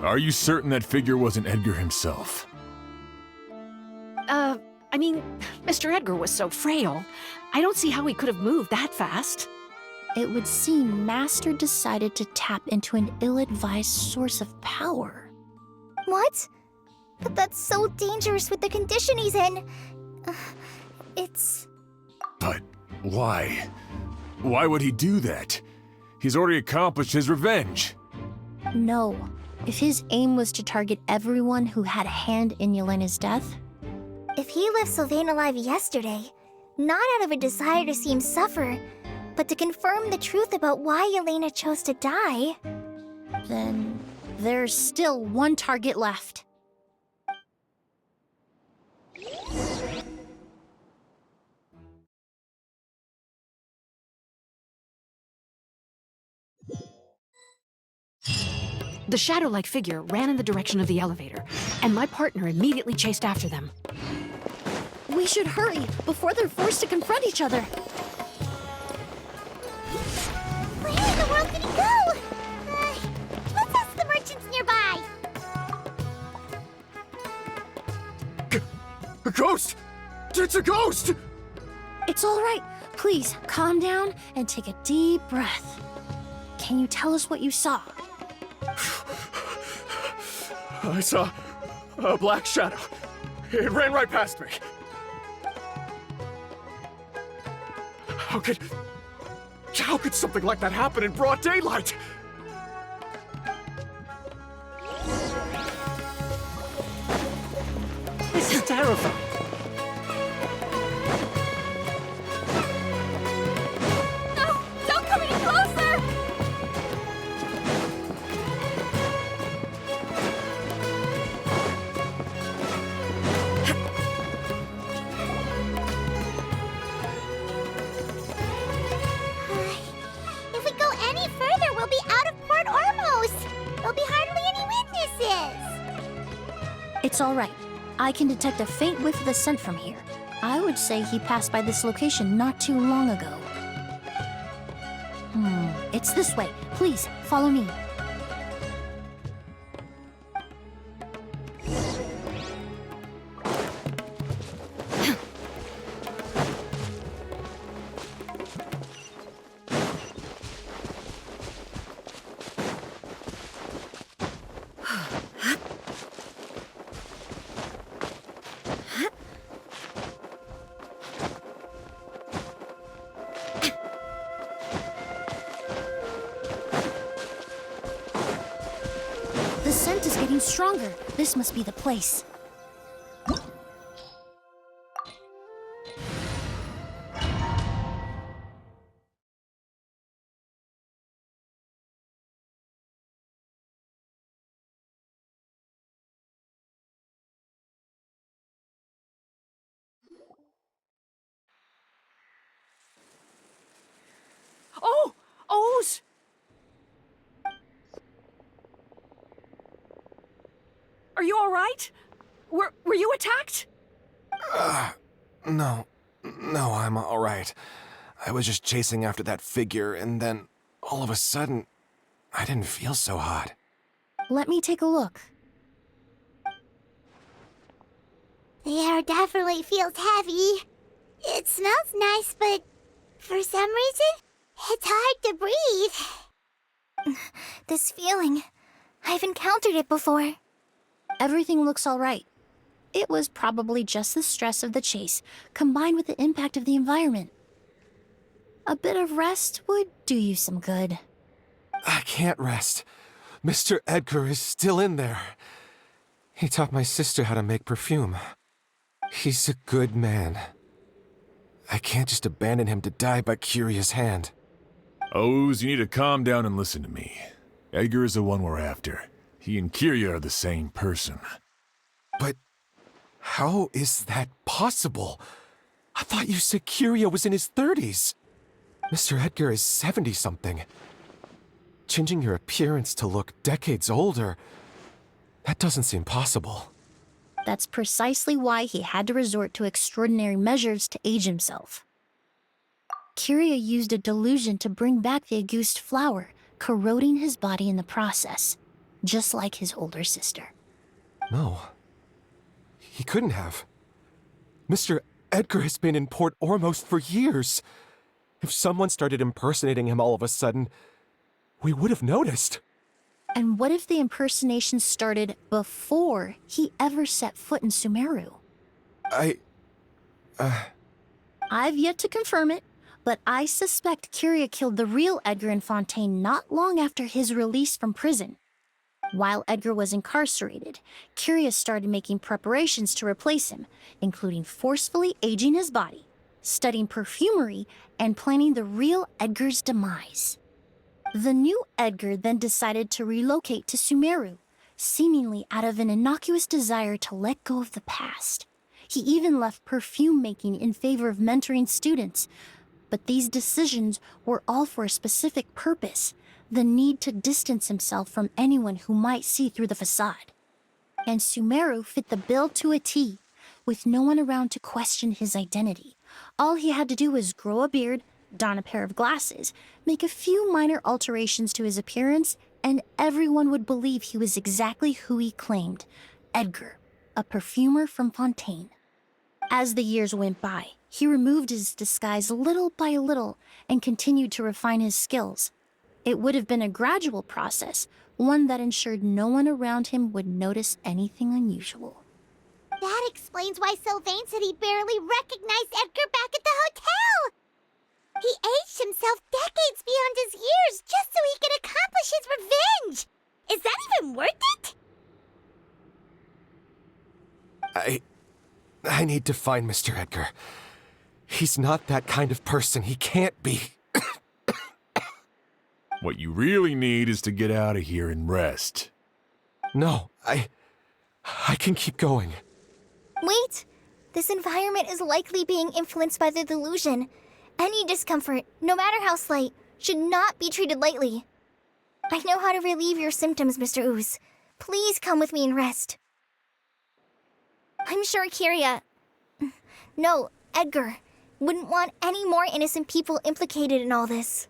Are you certain that figure wasn't Edgar himself? I mean, Mr. Edgar was so frail. I don't see how he could have moved that fast. It would seem Master decided to tap into an ill-advised source of power. What? But that's so dangerous with the condition he's in. It's... But why? Why would he do that? He's already accomplished his revenge. No. If his aim was to target everyone who had a hand in Yelena's death... If he left Sylvain alive yesterday, not out of a desire to see him suffer, but to confirm the truth about why Yelena chose to die... Then there's still one target left. The shadow-like figure ran in the direction of the elevator, and my partner immediately chased after them. We should hurry before they're forced to confront each other. Where in the world did he go? Let's ask the merchants nearby. A ghost! It's a ghost! It's all right. Please, calm down and take a deep breath. Can you tell us what you saw? I saw a black shadow. It ran right past me. How could something like that happen in broad daylight? This is terrifying. No! Don't come any closer! If we go any further, we'll be out of Port Ormos. There'll be hardly any witnesses. It's all right. I can detect a faint whiff of the scent from here. I would say he passed by this location not too long ago. It's this way. Please, follow me. The scent is getting stronger. This must be the place. Oh! O's! Are you all right? Were you attacked? No, I'm all right. I was just chasing after that figure, and then, all of a sudden, I didn't feel so hot. Let me take a look. The air definitely feels heavy. It smells nice, but for some reason, it's hard to breathe. This feeling, I've encountered it before. Everything looks all right. It was probably just the stress of the chase, combined with the impact of the environment. A bit of rest would do you some good. I can't rest. Mr. Edgar is still in there. He taught my sister how to make perfume. He's a good man. I can't just abandon him to die by Curia's hand. Oz, you need to calm down and listen to me. Edgar is the one we're after. He and Curia are the same person. But how is that possible? I thought you said Curia was in his 30s. Mr. Edgar is 70-something. Changing your appearance to look decades older, that doesn't seem possible. That's precisely why he had to resort to extraordinary measures to age himself. Curia used a delusion to bring back the Auguste flower, corroding his body in the process, just like his older sister. No. He couldn't have. Mr. Edgar has been in Port Ormos for years. If someone started impersonating him all of a sudden, we would have noticed. And what if the impersonation started before he ever set foot in Sumeru? I've yet to confirm it, but I suspect Curia killed the real Edgar in Fontaine not long after his release from prison. While Edgar was incarcerated, Curia started making preparations to replace him, including forcefully aging his body, studying perfumery, and planning the real Edgar's demise. The new Edgar then decided to relocate to Sumeru, seemingly out of an innocuous desire to let go of the past. He even left perfume making in favor of mentoring students. But these decisions were all for a specific purpose: the need to distance himself from anyone who might see through the facade. And Sumeru fit the bill to a T, with no one around to question his identity. All he had to do was grow a beard, don a pair of glasses, make a few minor alterations to his appearance, and everyone would believe he was exactly who he claimed: Edgar, a perfumer from Fontaine. As the years went by, he removed his disguise little by little and continued to refine his skills. It would have been a gradual process, one that ensured no one around him would notice anything unusual. That explains why Sylvain said he barely recognized Edgar back at the hotel. He aged himself decades beyond his years just so he could accomplish his revenge. Is that even worth it? I need to find Mr. Edgar. He's not that kind of person. He can't be. What you really need is to get out of here and rest. No, I can keep going. Wait! This environment is likely being influenced by the delusion. Any discomfort, no matter how slight, should not be treated lightly. I know how to relieve your symptoms, Mr. Ooze. Please come with me and rest. I'm sure No, Edgar wouldn't want any more innocent people implicated in all this.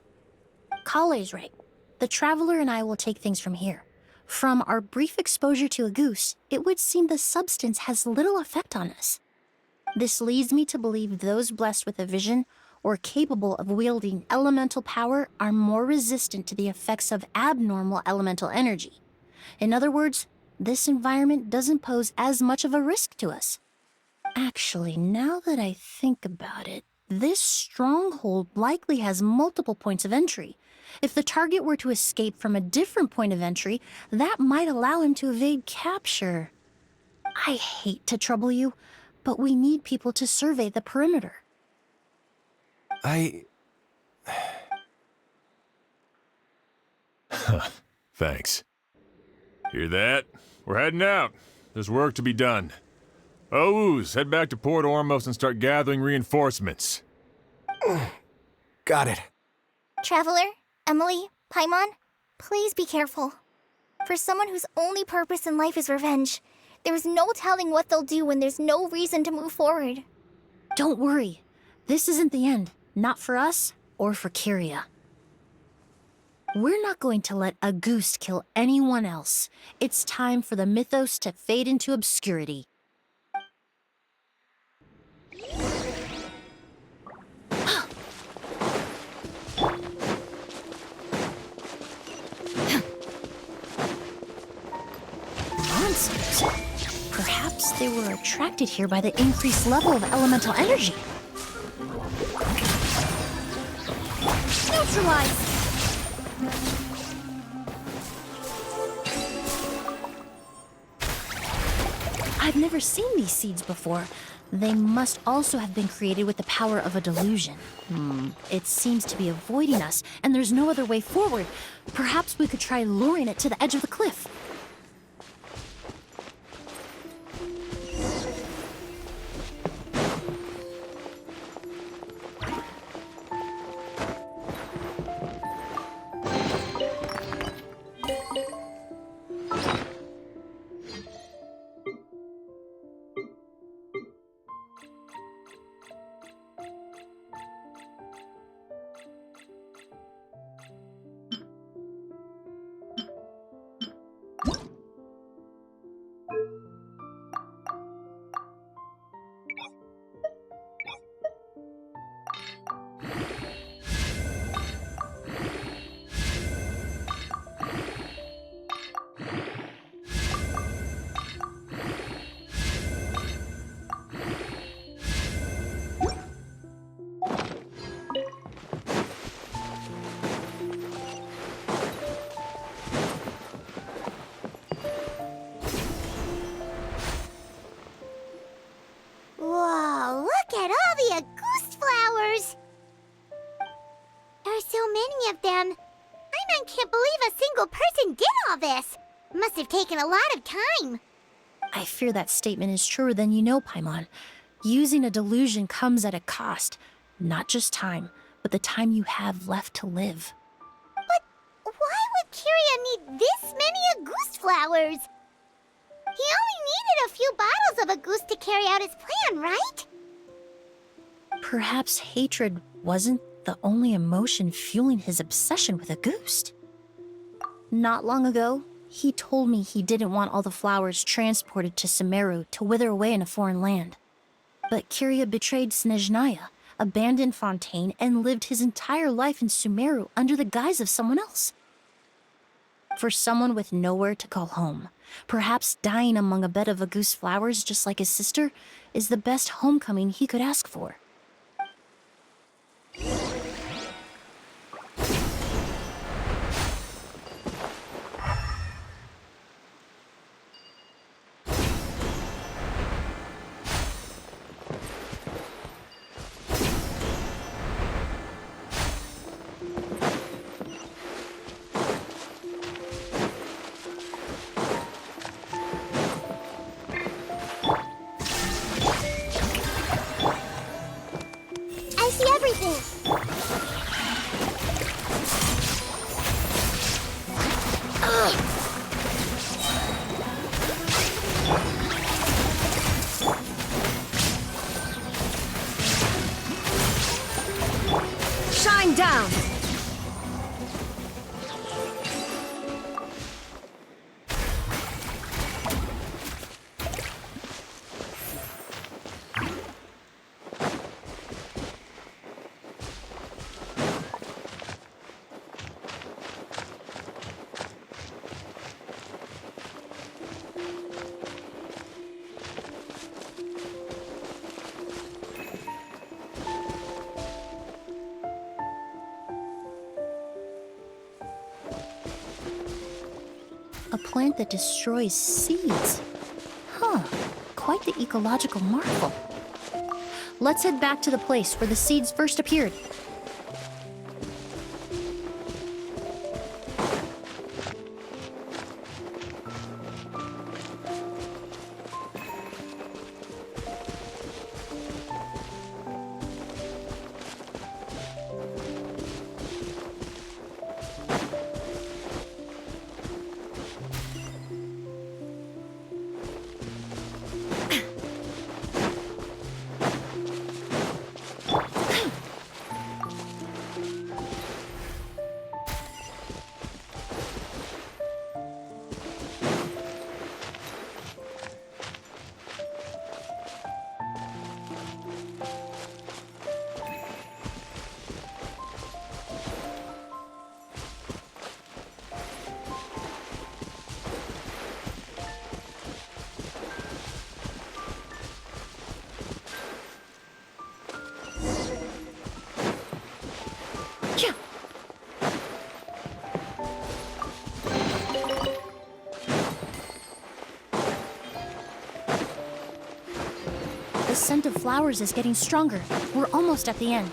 Kale's right. The Traveler and I will take things from here. From our brief exposure to a goose, it would seem the substance has little effect on us. This leads me to believe those blessed with a vision or capable of wielding elemental power are more resistant to the effects of abnormal elemental energy. In other words, this environment doesn't pose as much of a risk to us. Actually, now that I think about it, this stronghold likely has multiple points of entry. If the target were to escape from a different point of entry, that might allow him to evade capture. I hate to trouble you, but we need people to survey the perimeter. Thanks. Hear that? We're heading out. There's work to be done. Ooze, head back to Port Ormos and start gathering reinforcements. Got it. Traveler, Emily, Paimon, please be careful. For someone whose only purpose in life is revenge, there is no telling what they'll do when there's no reason to move forward. Don't worry. This isn't the end. Not for us or for Curia. We're not going to let a goose kill anyone else. It's time for the mythos to fade into obscurity. answers. Perhaps they were attracted here by the increased level of elemental energy. Neutralize! I've never seen these seeds before. They must also have been created with the power of a delusion. It seems to be avoiding us, and there's no other way forward. Perhaps we could try luring it to the edge of the cliff. Whoa, look at all the Auguste flowers! There are so many of them. I can't believe a single person did all this. Must have taken a lot of time. I fear that statement is truer than you know, Paimon. Using a delusion comes at a cost. Not just time, but the time you have left to live. But why would Kyria need this many Auguste flowers? He only needed a few bottles of Auguste to carry out his plan, right? Perhaps hatred wasn't the only emotion fueling his obsession with Auguste. Not long ago, he told me he didn't want all the flowers transported to Sumeru to wither away in a foreign land. But Kyria betrayed Snezhnaya, abandoned Fontaine, and lived his entire life in Sumeru under the guise of someone else. For someone with nowhere to call home, perhaps dying among a bed of Auguste flowers just like his sister is the best homecoming he could ask for. I see everything. Shine down! A plant that destroys seeds. Huh, quite the ecological marvel. Let's head back to the place where the seeds first appeared. scent of flowers is getting stronger. We're almost at the end.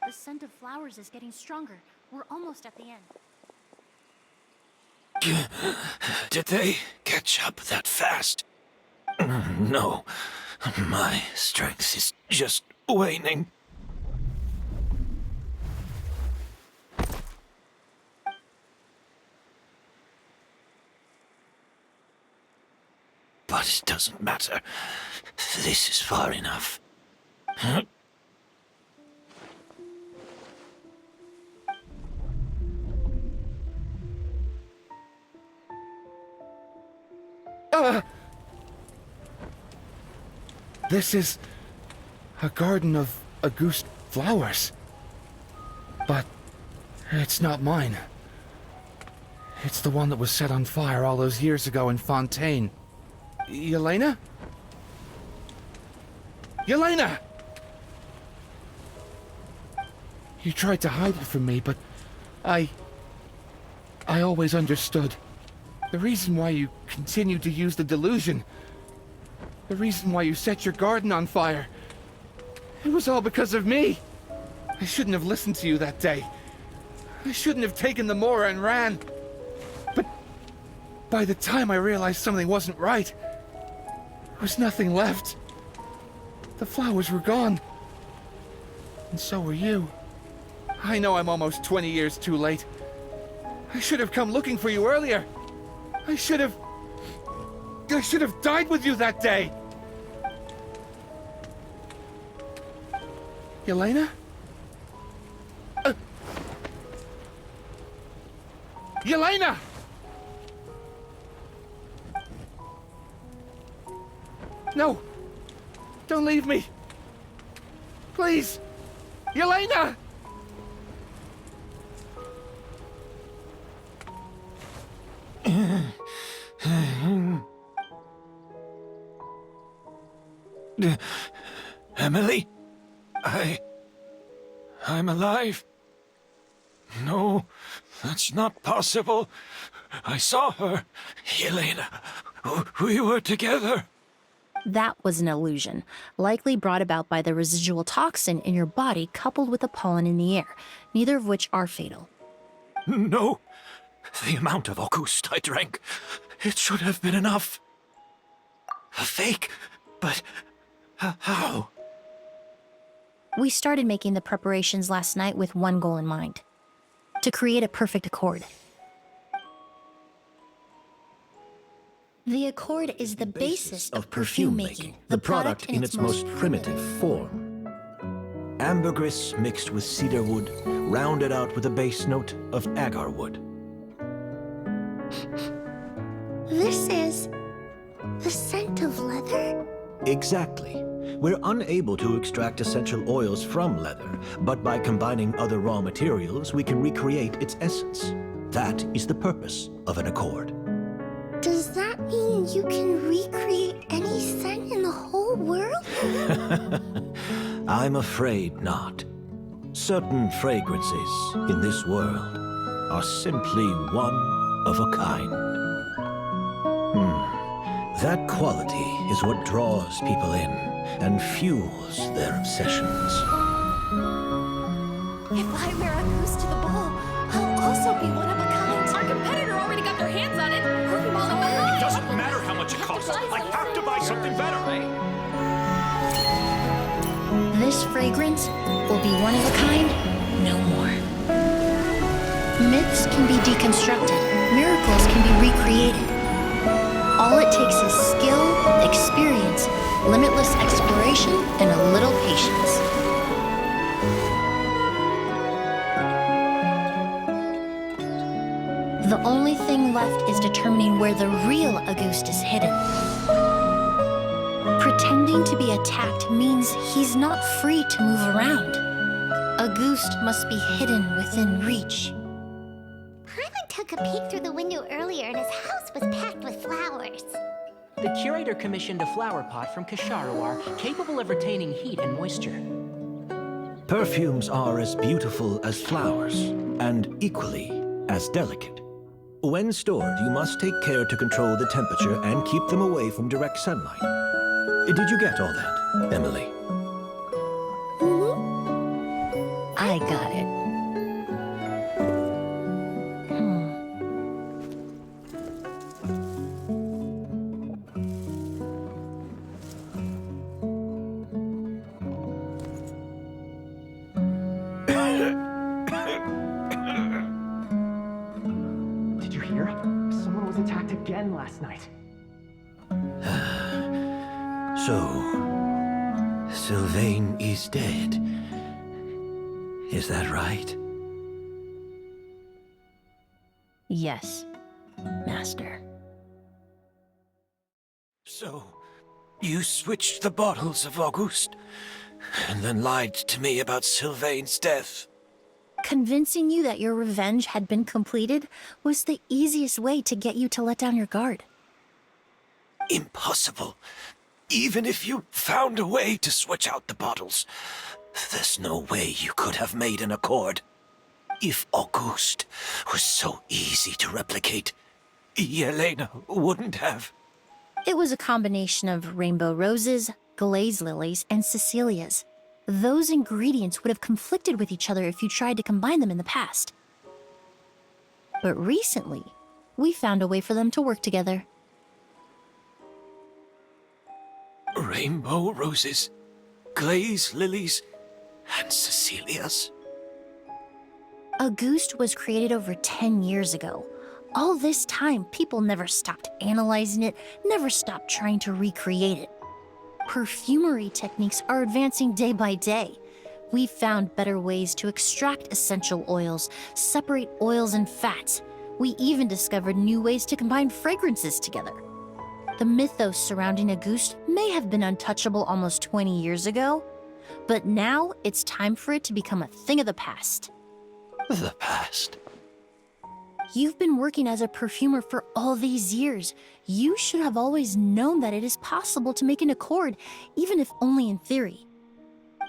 The scent of flowers is getting stronger. We're almost at the end. Did they catch up that fast? No. My strength is just waning. But it doesn't matter. This is far enough. This is a garden of Auguste flowers. But it's not mine. It's the one that was set on fire all those years ago in Fontaine. Yelena? Yelena! You tried to hide it from me, but I always understood. The reason why you continued to use the delusion, the reason why you set your garden on fire, it was all because of me. I shouldn't have listened to you that day. I shouldn't have taken the Mora and ran. But by the time I realized something wasn't right, there was nothing left. The flowers were gone. And so were you. I know I'm almost 20 years too late. I should have come looking for you earlier. I should have died with you that day. Yelena? Yelena! No! Don't leave me! Please! Yelena! Emily? I'm alive. No, that's not possible. I saw her. Yelena. We were together. That was an illusion, likely brought about by the residual toxin in your body coupled with the pollen in the air, neither of which are fatal. No. The amount of Auguste I drank, it should have been enough. A fake? But how? We started making the preparations last night with one goal in mind: to create a perfect accord. The accord is the basis of perfume making, the product in its most primitive form. Ambergris mixed with cedar wood, rounded out with a base note of agar wood. This is the scent of leather? Exactly. We're unable to extract essential oils from leather, but by combining other raw materials, we can recreate its essence. That is the purpose of an accord. Does that mean you can recreate any scent in the whole world? I'm afraid not. Certain fragrances in this world are simply one of a kind. That quality is what draws people in and fuels their obsessions. If I wear a goose to the ball, I'll also be one of a kind. Our competitor already got their hands on it. Hurry, Mom. It doesn't matter how much it costs. I have to buy something better. This fragrance will be one of a kind, no more. Myths can be deconstructed. Miracles can be recreated. All it takes is skill, experience, limitless exploration, and a little patience. The only thing left is determining where the real Auguste is hidden. Pretending to be attacked means he's not free to move around. Auguste must be hidden within reach. Paimon took a peek through the window earlier and his house was packed with flowers. The curator commissioned a flower pot from Kasharawar capable of retaining heat and moisture. Perfumes are as beautiful as flowers, and equally as delicate. When stored, you must take care to control the temperature and keep them away from direct sunlight. Did you get all that, Emily? I got it. Did you hear? Someone was attacked again last night. So, Sylvain is dead. Is that right? Yes, Master. So, you switched the bottles of Auguste, and then lied to me about Sylvain's death. Convincing you that your revenge had been completed was the easiest way to get you to let down your guard. Impossible. Even if you found a way to switch out the bottles, there's no way you could have made an accord. If Auguste was so easy to replicate, Yelena wouldn't have. It was a combination of rainbow roses, glaze lilies, and Cecilias. Those ingredients would have conflicted with each other if you tried to combine them in the past. But recently, we found a way for them to work together. Rainbow roses, glaze lilies, and Cecilias. Auguste was created over 10 years ago. All this time, people never stopped analyzing it, never stopped trying to recreate it. Perfumery techniques are advancing day by day. We've found better ways to extract essential oils, separate oils and fats. We even discovered new ways to combine fragrances together. The mythos surrounding Auguste may have been untouchable almost 20 years ago, but now it's time for it to become a thing of the past. The past? You've been working as a perfumer for all these years. You should have always known that it is possible to make an accord, even if only in theory.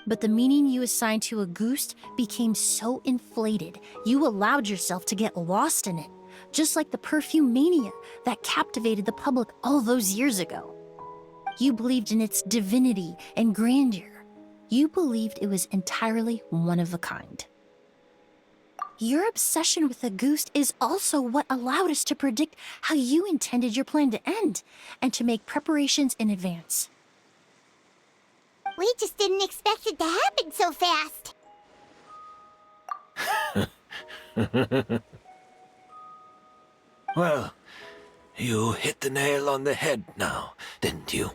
But the meaning you assigned to Auguste became so inflated, you allowed yourself to get lost in it, just like the perfume mania that captivated the public all those years ago. You believed in its divinity and grandeur. You believed it was entirely one of a kind. Your obsession with Auguste is also what allowed us to predict how you intended your plan to end, and to make preparations in advance. We just didn't expect it to happen so fast. Well, you hit the nail on the head now, didn't you?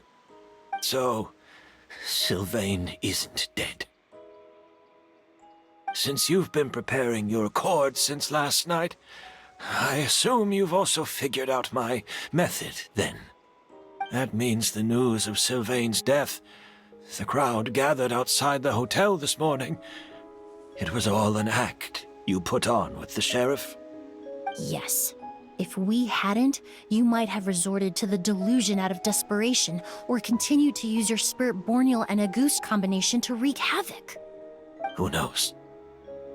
So, Sylvain isn't dead. Since you've been preparing your accord since last night, I assume you've also figured out my method, then. That means the news of Sylvain's death. The crowd gathered outside the hotel this morning. It was all an act you put on with the sheriff? Yes. If we hadn't, you might have resorted to the delusion out of desperation, or continued to use your Spirit Borneal and Auguste combination to wreak havoc. Who knows?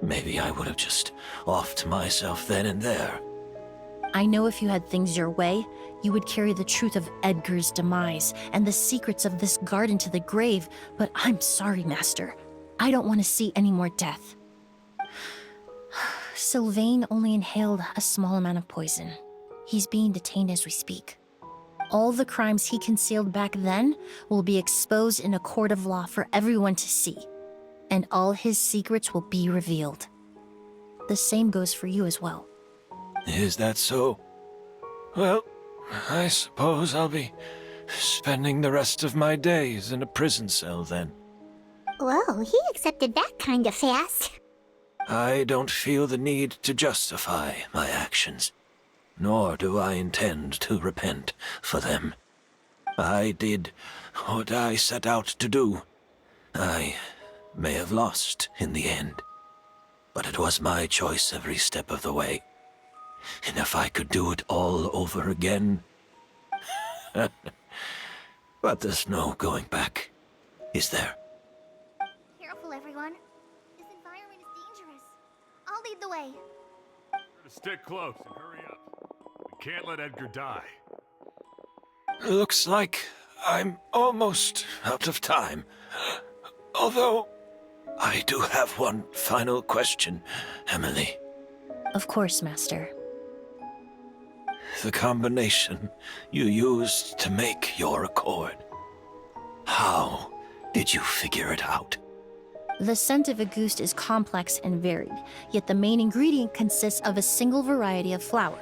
Maybe I would have just offed myself then and there. I know if you had things your way, you would carry the truth of Edgar's demise and the secrets of this garden to the grave, but I'm sorry, Master. I don't want to see any more death. Sylvain only inhaled a small amount of poison. He's being detained as we speak. All the crimes he concealed back then will be exposed in a court of law for everyone to see, and all his secrets will be revealed. The same goes for you as well. Is that so? Well, I suppose I'll be spending the rest of my days in a prison cell then. Whoa, he accepted that kind of fast. I don't feel the need to justify my actions, nor do I intend to repent for them. I did what I set out to do. I may have lost in the end, but it was my choice every step of the way. And if I could do it all over again, But there's no going back, is there? Careful, everyone. This environment is dangerous. I'll lead the way. Stick close and hurry up. We can't let Edgar die. Looks like I'm almost out of time. Although, I do have one final question, Emily. Of course, Master. The combination you used to make your accord. How did you figure it out? The scent of a goose is complex and varied, yet the main ingredient consists of a single variety of flower.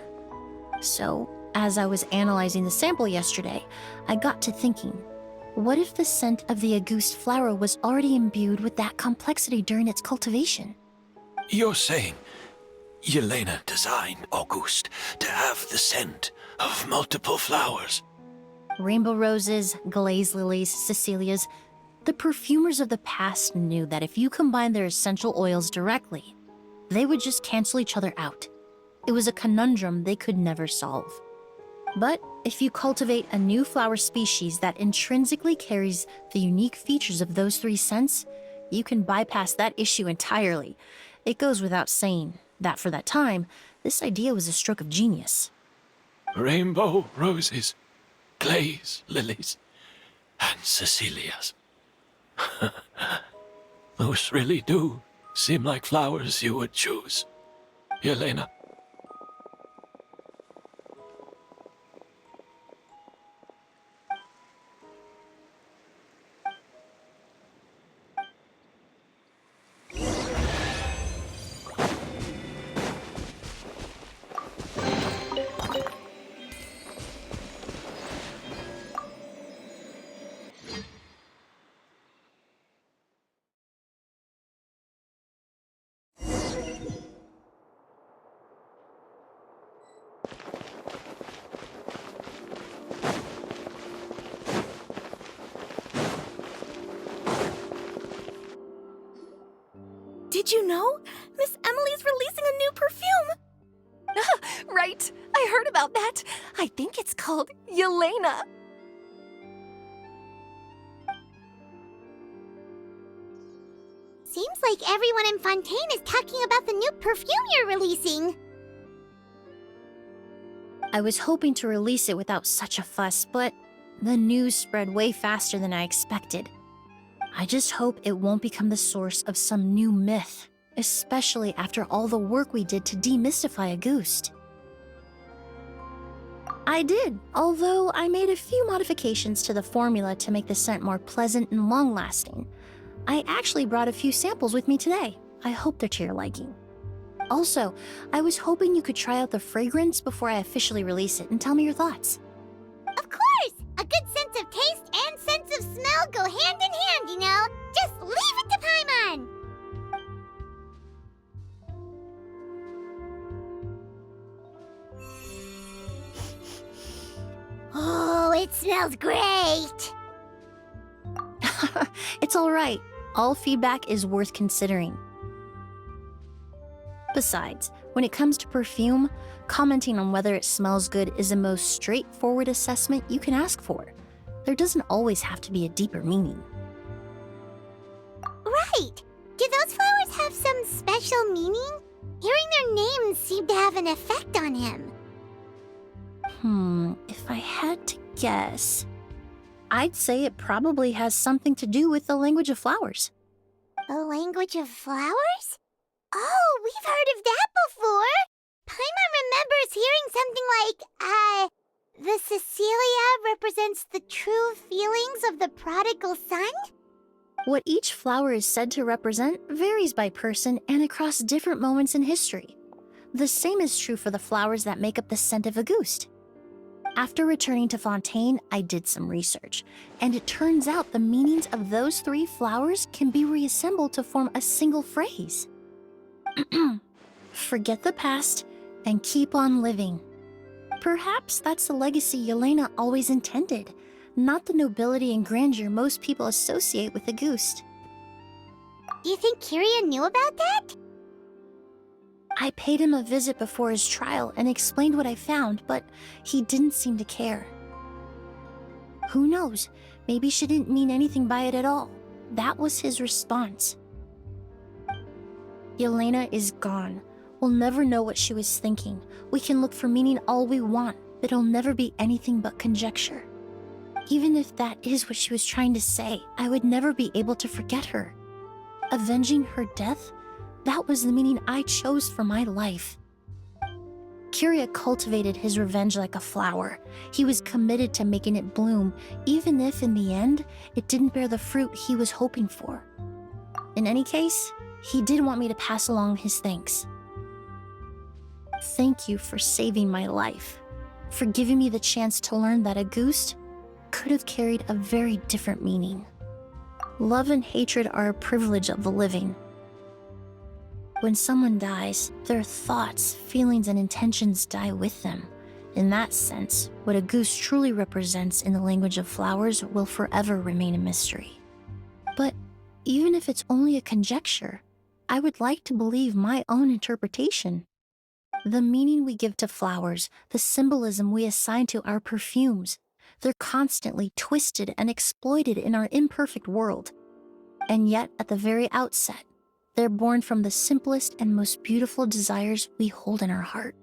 So, as I was analyzing the sample yesterday, I got to thinking, what if the scent of the Auguste flower was already imbued with that complexity during its cultivation? You're saying Yelena designed Auguste to have the scent of multiple flowers? Rainbow roses, glaze lilies, Cecilias. The perfumers of the past knew that if you combine their essential oils directly, they would just cancel each other out. It was a conundrum they could never solve. But if you cultivate a new flower species that intrinsically carries the unique features of those three scents, you can bypass that issue entirely. It goes without saying that for that time, this idea was a stroke of genius. Rainbow roses, glaze lilies, and Cecilias. Those really do seem like flowers you would choose, Yelena. Did you know? Miss Emily's releasing a new perfume! Right, I heard about that. I think it's called Yelena. Seems like everyone in Fontaine is talking about the new perfume you're releasing. I was hoping to release it without such a fuss, but the news spread way faster than I expected. I just hope it won't become the source of some new myth, especially after all the work we did to demystify Auguste. I did, although I made a few modifications to the formula to make the scent more pleasant and long-lasting. I actually brought a few samples with me today. I hope they're to your liking. Also, I was hoping you could try out the fragrance before I officially release it and tell me your thoughts. Of course! A good sense of taste and sense of smell go hand in hand, you know? Just leave it to Paimon! Oh, it smells great! It's all right. All feedback is worth considering. Besides, when it comes to perfume, commenting on whether it smells good is the most straightforward assessment you can ask for. There doesn't always have to be a deeper meaning. Right! Do those flowers have some special meaning? Hearing their names seemed to have an effect on him. If I had to guess, I'd say it probably has something to do with the language of flowers. The language of flowers? Oh, we've heard of that before! Paimon remembers hearing something like, the Cecilia represents the true feelings of the prodigal son? What each flower is said to represent varies by person and across different moments in history. The same is true for the flowers that make up the scent of Auguste. After returning to Fontaine, I did some research, and it turns out the meanings of those three flowers can be reassembled to form a single phrase. Forget the past and keep on living. Perhaps that's the legacy Yelena always intended, not the nobility and grandeur most people associate with Auguste. You think Kyria knew about that? I paid him a visit before his trial and explained what I found, but he didn't seem to care. Who knows? Maybe she didn't mean anything by it at all. That was his response. Yelena is gone. We'll never know what she was thinking. We can look for meaning all we want, but it'll never be anything but conjecture. Even if that is what she was trying to say, I would never be able to forget her. Avenging her death? That was the meaning I chose for my life. Kiria cultivated his revenge like a flower. He was committed to making it bloom, even if in the end, it didn't bear the fruit he was hoping for. In any case, he did want me to pass along his thanks. Thank you for saving my life, for giving me the chance to learn that a goose could have carried a very different meaning. Love and hatred are a privilege of the living. When someone dies, their thoughts, feelings, and intentions die with them. In that sense, what a goose truly represents in the language of flowers will forever remain a mystery. But even if it's only a conjecture, I would like to believe my own interpretation. The meaning we give to flowers, the symbolism we assign to our perfumes, they're constantly twisted and exploited in our imperfect world. And yet, at the very outset, they're born from the simplest and most beautiful desires we hold in our heart.